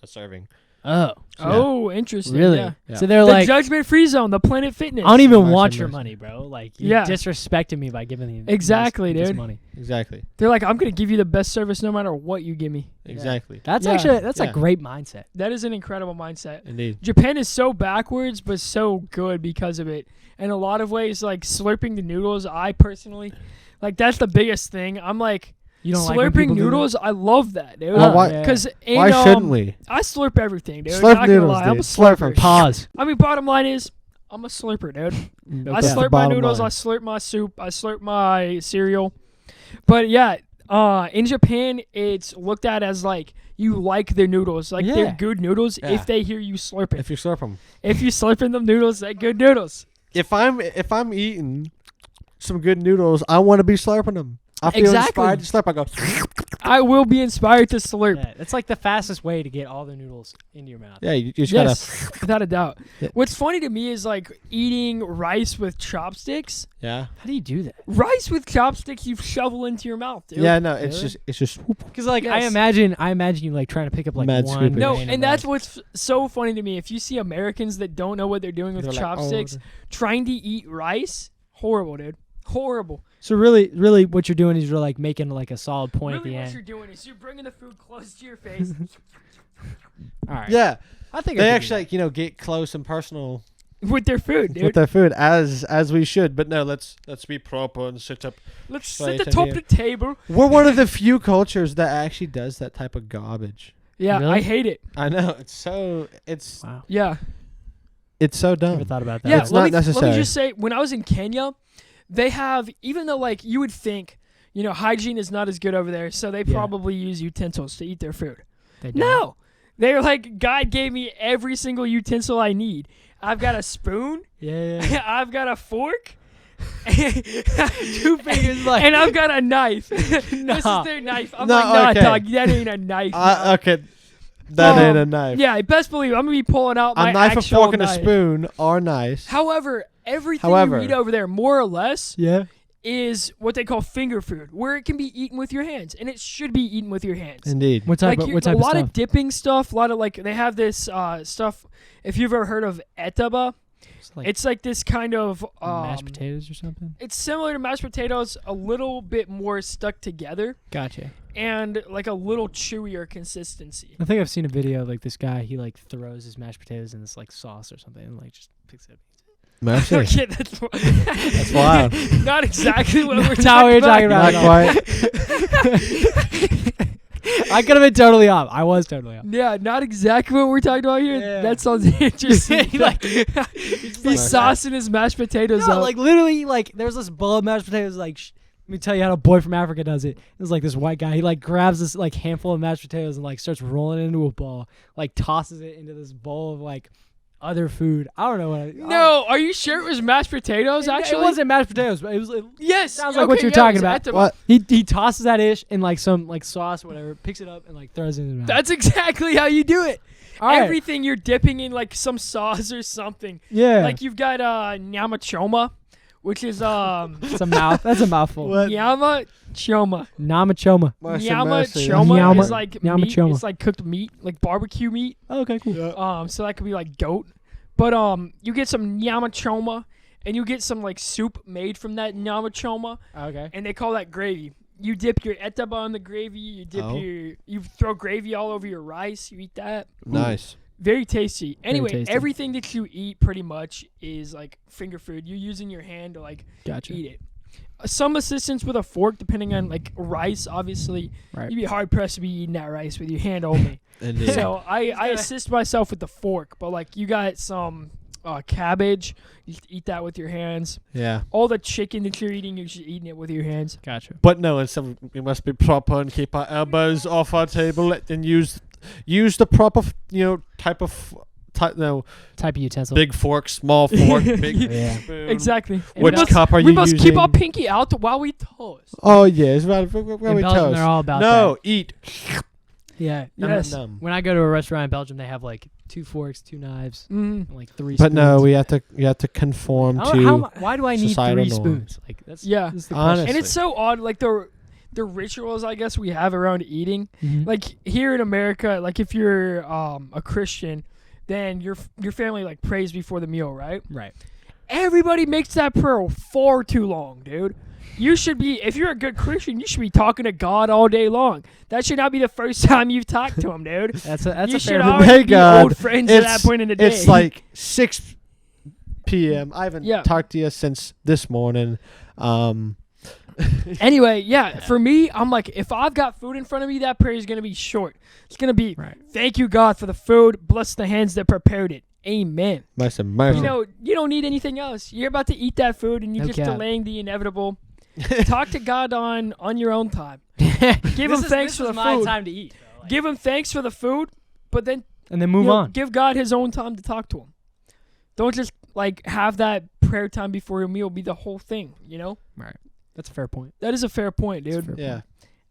serving. Oh, Oh, interesting. really? Yeah. Yeah. So they're The like, judgment-free zone, the Planet Fitness. I don't even Mercy, want your mercy. money, bro. Like, you Yeah. disrespected me by giving me Exactly, this dude. money. Exactly. They're like, I'm gonna give you the best service no matter what you give me. Exactly. That's Yeah. actually that's a Yeah. great mindset. That is an incredible mindset. Indeed. Japan is so backwards, but so good because of it. In a lot of ways, like slurping the noodles, I personally, like that's the biggest thing. I'm like, You don't like when slurping people do that? noodles, I love that, dude. Well, why- yeah. Because Why shouldn't we? I slurp everything, dude. Slurp Not gonna noodles, lie, I'm a dude. slurper. Slurp 'em. Pause. I mean, bottom line is, I'm a slurper, dude. I That's the slurp my bottom noodles, line. I slurp my soup, I slurp my cereal. But yeah, in Japan, it's looked at as like you like their noodles, like Yeah. they're good noodles Yeah. if they hear you slurping. If you slurp them. If you slurping them noodles, they're good noodles. If I'm eating some good noodles, I want to be slurping them. I feel Exactly. inspired to slurp. I go. I will be inspired to slurp. Yeah, it's like the fastest way to get all the noodles into your mouth. Yeah, you just Yes, without a doubt. Yeah. What's funny to me is like eating rice with chopsticks. gotta. Yeah. How do you do that? Rice with chopsticks, you shovel into your mouth, dude. Yeah. No, it's Really? just. Because like I Yes. imagine you like trying to pick up like Mad one. scooping. No, grain and of that's rice. what's so funny to me. If you see Americans that don't know what they're doing with They're like, chopsticks, trying to eat rice, horrible, dude. Horrible. So really, what you're doing is you're like making like a solid point Really, at what the you're end. doing is you're bringing the food close to your face. All right. Yeah. I think They I could do actually like get close and personal with their food, dude. with their food as we should. But no, let's be proper and sit up. Let's Straight sit in atop here. the table. We're one of the few cultures that actually does that type of garbage. Yeah, Really? I hate it. I know it's that. it's Wow. Yeah. so dumb. Never thought about that. Yeah, It's let not me necessary. just say, when I was in Kenya, they have, even though like you would think, hygiene is not as good over there, so they Yeah. probably use utensils to eat their food. They don't. No, they're like, God gave me every single utensil I need. I've got a spoon, Yeah. I've got a fork, Two fingers like. and I've got a knife. This Nah. is their knife. I'm No, like, nah, okay. dog, that ain't a knife. Okay, that ain't a Um, knife. Yeah, best believe I'm gonna be pulling out my A knife, a actual fork, and a knife. spoon are nice. However, everything However- you eat over there, more or less, Yeah. is what they call finger food, where it can be eaten with your hands, and it should be eaten with your hands. Indeed. What type Like of what type a of lot stuff? of dipping stuff, a lot of like they have this stuff. If you've ever heard of etaba, Like it's like this kind of mashed potatoes or something. It's similar to mashed potatoes, a little bit more stuck together, Gotcha. and like a little chewier consistency. I think I've seen a video like this guy. He like throws his mashed potatoes in this like sauce or something and like just picks it up. Mercy. Okay, that's wild. Not exactly what we're That's not what talking we're talking about. about. Not quite. I could have been totally off. I was totally off. Yeah, not exactly what we're talking about here. Yeah. That sounds interesting. Like, he's saucing his mashed potatoes No, up. like literally, like there's this bowl of mashed potatoes. Like, let me tell you how a boy from Africa does it. It's like this white guy. He like grabs this like handful of mashed potatoes and like starts rolling it into a ball. Like tosses it into this bowl of like other food. I don't know what. No, are you sure it was mashed potatoes? Actually, it wasn't mashed potatoes, but it was. Yes, sounds like what you're yeah, it talking was about. at the- What? He tosses that ish in like some like sauce or whatever, picks it up and like throws it in his mouth. That's exactly how you do it. All right. Everything you're dipping in like some sauce or something. Yeah. Like you've got nyama choma, which is It's a mouth. That's a mouthful. What? nyama choma. Namachoma. Nyama choma Nyama- is like nyama meat. choma. It's like cooked meat, like barbecue meat. Oh, okay, cool. Yeah. So that could be like goat. But you get some nyama choma, and you get some like soup made from that nyama choma, Okay. and they call that gravy. You dip your etaba in the gravy. You dip Oh. you throw gravy all over your rice. You eat that. Nice. Very tasty. Anyway, tasty. everything that you eat pretty much is like finger food. You're using your hand to like Gotcha. eat it. Some assistance with a fork, depending on like rice. Obviously, Right. you'd be hard pressed to be eating that rice with your hand only. Indeed. So I assist myself with the fork, but like you got some cabbage, you eat that with your hands. Yeah. All the chicken that you're eating, you're just eating it with your hands. Gotcha. But no, instead we must be proper and keep our elbows off our table and use the proper type of Type of utensil. big fork, small fork, big Yeah. spoon. Exactly. Which we must, cup are we you must using? keep our pinky out while we toast. Oh yes, where In we Belgium, toast. they're all about No, eat. Yeah. Yes. Num. When I go to a restaurant in Belgium, they have like 2 forks, 2 knives, Mm. and like 3 But spoons. no, you have to conform to. Why do I need 3 societal norms. spoons? Like that's Yeah. that's the Honestly. And it's so odd, like the rituals I guess we have around eating. question. Like here in America, like if you're a Christian, then your family like prays before the meal, right? Right. Everybody makes that prayer far too long, dude. You should be, if you're a good Christian, you should be talking to God all day long. That should not be the first time you've talked to him, dude. That's You a should fair already Hey, be God, old friends at that point in the day. It's like 6 p.m. I haven't Yeah. talked to you since this morning. Anyway, yeah, for me, I'm like, if I've got food in front of me, that prayer is going to be short. It's going to be, Right. thank you, God, for the food. Bless the hands that prepared it. Amen. Mercy, mercy. You don't need anything else. You're about to eat that food, and you're No just cap. delaying the inevitable. Talk to God on your own time. Give him thanks for the my food. time to eat. Though, like- Give him thanks for the food, but then and then move you know, on. give God his own time to talk to him. Don't just like have that prayer time before your meal be the whole thing, you know? Right. That's a fair point. That is a fair point, That's a dude. fair Yeah. point.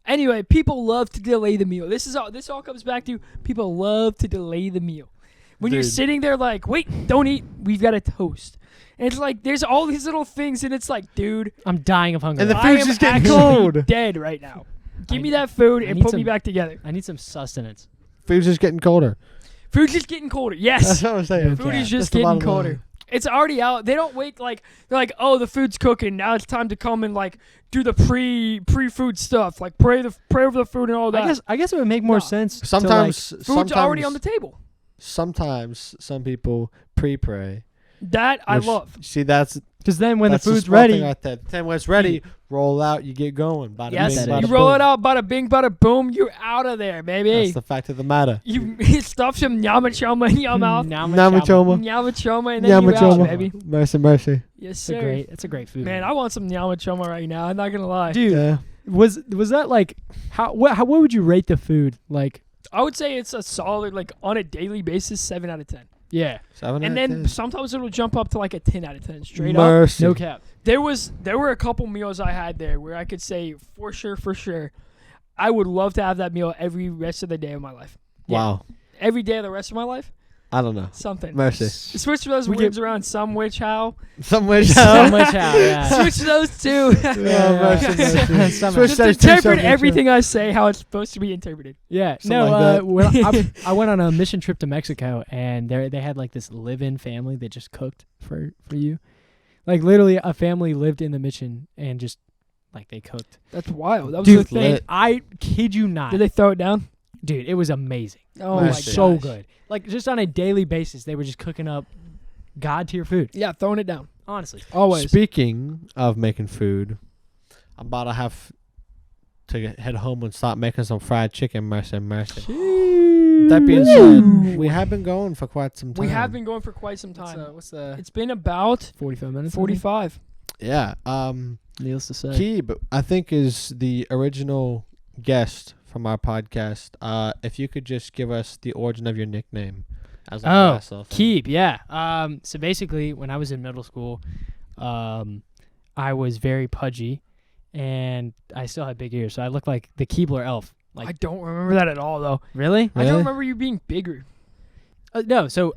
Anyway, people love to delay the meal. This all comes back to people love to delay the meal. When you're Dude. sitting there like, wait, don't eat, we've got a toast. And it's like there's all these little things and it's like, dude, I'm dying of hunger. And the I food's am just getting actually cold. dead right now. Give me I- that food I and need put me some- back together. I need some sustenance. Food's just getting colder. Food's just getting colder. That's Yes. what I'm saying. Food Yeah, is just that's the getting bottom colder. line. It's already out. They don't wait they're like, oh, the food's cooking. Now it's time to come and like do the pre-food stuff, like pray over the food and all that. I guess it would make more No. sense. to, Sometimes, Food's already on the table. Sometimes some people pre-pray. That I which- love. See, that's because then when the that's the food's smart thing ready, right there. Then when it's ready, roll out. You get going. Bada Yes, bing, that bada you roll boom. it out, bada bing, bada boom. You're out of there, baby. That's the fact of the matter. You stuff some nyama choma in your mouth, Namachoma. nyama choma, and then you're out, Namachoma. baby. Mercy, mercy. Yes, It's sir. a great food. Man, I want some nyama choma right now. I'm not gonna lie. dude, Yeah. was that like what would you rate the food? Like, I would say it's a solid, like on a daily basis, 7 out of 10. yeah, 7 And out of then 10. sometimes it'll jump up to like a 10 out of 10 straight up. Mercy. no cap. There were a couple meals I had there where I could say for sure, I would love to have that meal every rest of the day of my life. Wow. Every day of the rest of my life, I don't know. something. Mercy. Switch those We words around some which how. Somewhere So down. much how, yeah. Switch those two. Oh, mercy, mercy. Some- Switch Just those two interpret subjects. everything I say how it's supposed to be interpreted. Yeah, Something no. like that. When I went on a mission trip to Mexico, and they had like this live-in family that just cooked for you. Like literally, a family lived in the mission and just like they cooked. That's wild. That was Dude, the thing. lit. I kid you not, Did they throw it down? dude. It was amazing. Oh It my was Mercy. so gosh. good. Like just on a daily basis, they were just cooking up god tier food. Yeah, throwing it down. Honestly, Always. Speaking of making food, I'm about to have to head home and start making some fried chicken. Mercy. That being said, we have been going for quite some time. We have been going for quite some time. What's the It's been about 45 minutes? 45. Yeah. Needless to say. Keeb, I think, is the original guest from our podcast. If you could just give us the origin of your nickname. As like Oh, myself. Keeb, yeah. So basically, when I was in middle school, I was very pudgy, and I still had big ears, so I looked like the Keebler elf. Like, I don't remember that at all, though. really? I don't remember you being bigger. No. So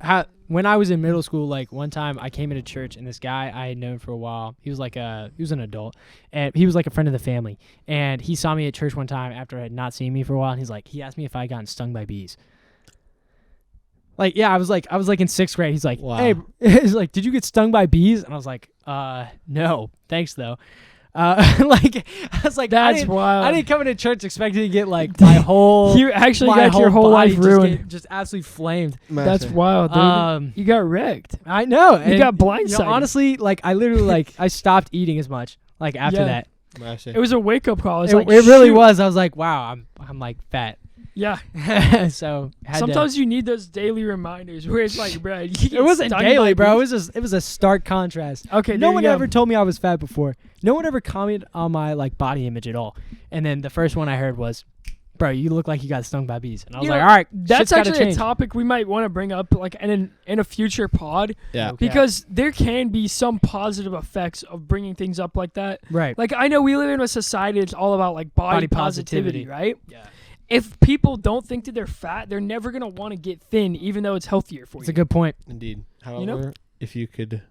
when I was in middle school, like one time I came into church, and this guy I had known for a while, he was an adult, and he was like a friend of the family, and he saw me at church one time after I had not seen me for a while, and he asked me if I had gotten stung by bees. Like, yeah, I was like in 6th grade. He's like, Wow. hey, he's like, did you get stung by bees? And I was like, no, thanks though. Like, I was like, That's wild. I didn't come into church expecting to get like my whole, You actually my got your whole body life just ruined. just absolutely flamed. That's Mercy. wild, dude. You got wrecked. I know. You and, got blindsided. honestly, like I literally like I stopped eating as much like after Yeah. that. Mercy. It was a wake-up call. It's It, like, it really shoot. was. I was like, wow, I'm like fat. Yeah. So had Sometimes you need those daily reminders where it's like, bro, you get it wasn't stung daily, by bro. bees. It was a stark contrast. Okay, No there one you go. ever told me I was fat before. No one ever commented on my like body image at all. And then the first one I heard was, "Bro, you look like you got stung by bees." And I was You like, know, "All right, That's shit's gotta actually a change." topic we might want to bring up like in a future pod Yeah. Okay. because there can be some positive effects of bringing things up like that. Right. Like I know we live in a society that's all about like body positivity, right? Yeah. If people don't think that they're fat, they're never going to want to get thin even though it's healthier for It's you. a good point. Indeed. However, know? if you could,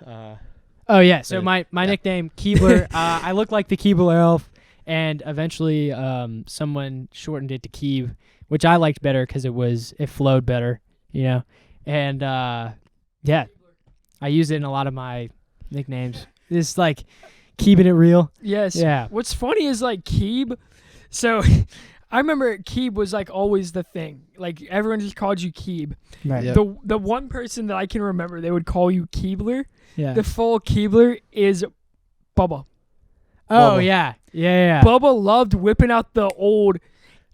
Oh yeah. So Yeah. my Yeah. nickname Keebler. I look like the Keebler elf, and eventually someone shortened it to Keeb, which I liked better because it flowed better, you know. And yeah, I use it in a lot of my nicknames. It's like keeping it real. Yes. Yeah. What's funny is like Keeb. So I remember Keeb was like always the thing. Like everyone just called you Keeb. Right. Yep. The one person that I can remember they would call you Keebler. Yeah. The full Keebler is Bubba. Oh Bubba. yeah. Bubba loved whipping out the old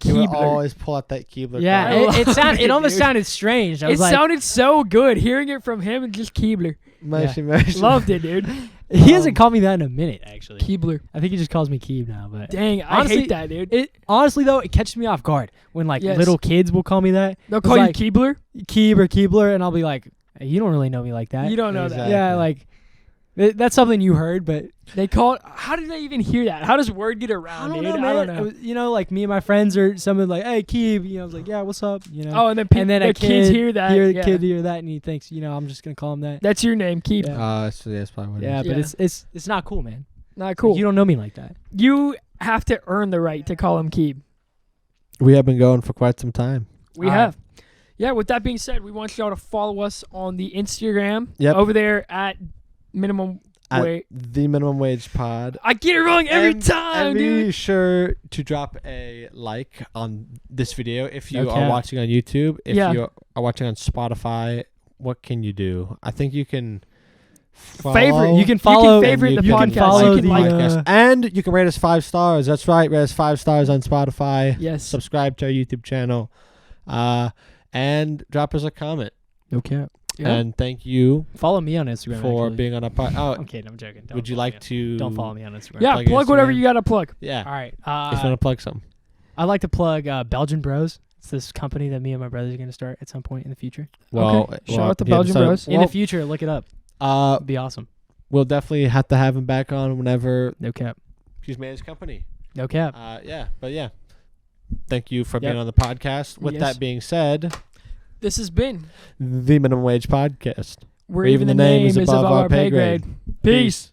you would Keebler. always pull out that Keebler. Yeah, I card. it love it, almost dude. sounded strange. I It was like, sounded so good hearing it from him and just Keebler. Mercy. Loved it, dude. he hasn't called me that in a minute, actually. Keebler. I think he just calls me Keeb now. But Dang, Honestly, I hate that, dude. it honestly though, it catches me off guard when like Yes. little kids will call me that. They'll It's call like, you Keebler. Keeb or Keebler, and I'll be like, hey, you don't really know me like that. You don't know Exactly. Yeah, like that's something you heard, but that. They call it. How did they even hear that? How does word get around, dude? man. I don't know. It was, you know, like me and my friends or something like, hey, Keeb. You know, I was like, yeah, what's up? You know. Oh, and then, and then the a kids kid hear that. the yeah. kid hear that, and he thinks, you know, I'm just gonna call him that. That's your name, Keeb. Yeah. So that's probably what it Yeah, is. but Yeah. it's not cool, man. Not cool. You don't know me like that. You have to earn the right to call him Keeb. We have been going for quite some time. We All right. have. Yeah, with that being said, we want y'all to follow us on the Instagram. Yep. Over there at minimum At wage. the minimum wage pod. I get it wrong every And- time, and dude. be sure to drop a like on this video if you Okay. are watching on YouTube. If Yeah. you are watching on Spotify, what can you do? I think you can Favorite. You can follow. and favorite the you can podcast. follow You can the like- podcast. And you can rate us 5 stars. That's right. Rate us 5 stars on Spotify. Yes. Subscribe to our YouTube channel. And drop us a comment. Okay. Yeah. And thank you Follow me on Instagram for actually. being on a pod. Oh, I'm kidding. I'm joking. Don't would you follow like me to? Don't follow me on Instagram. Yeah, plug your plug whatever Instagram? you got to plug. Yeah. All right. If you want to plug some. I'd like to plug Belgian Bros. It's this company that me and my brothers are going to start at some point in the future. Well, Shout out to Belgian Bros. In the future, look it up. It'd be awesome. We'll definitely have to have him back on whenever No cap. he's made his company. No cap. Yeah. Thank you for Yep. being on the podcast. With Yes. that being said, This has been the Minimum Wage Podcast. Where Even the Name is Above Our Pay Grade. Peace.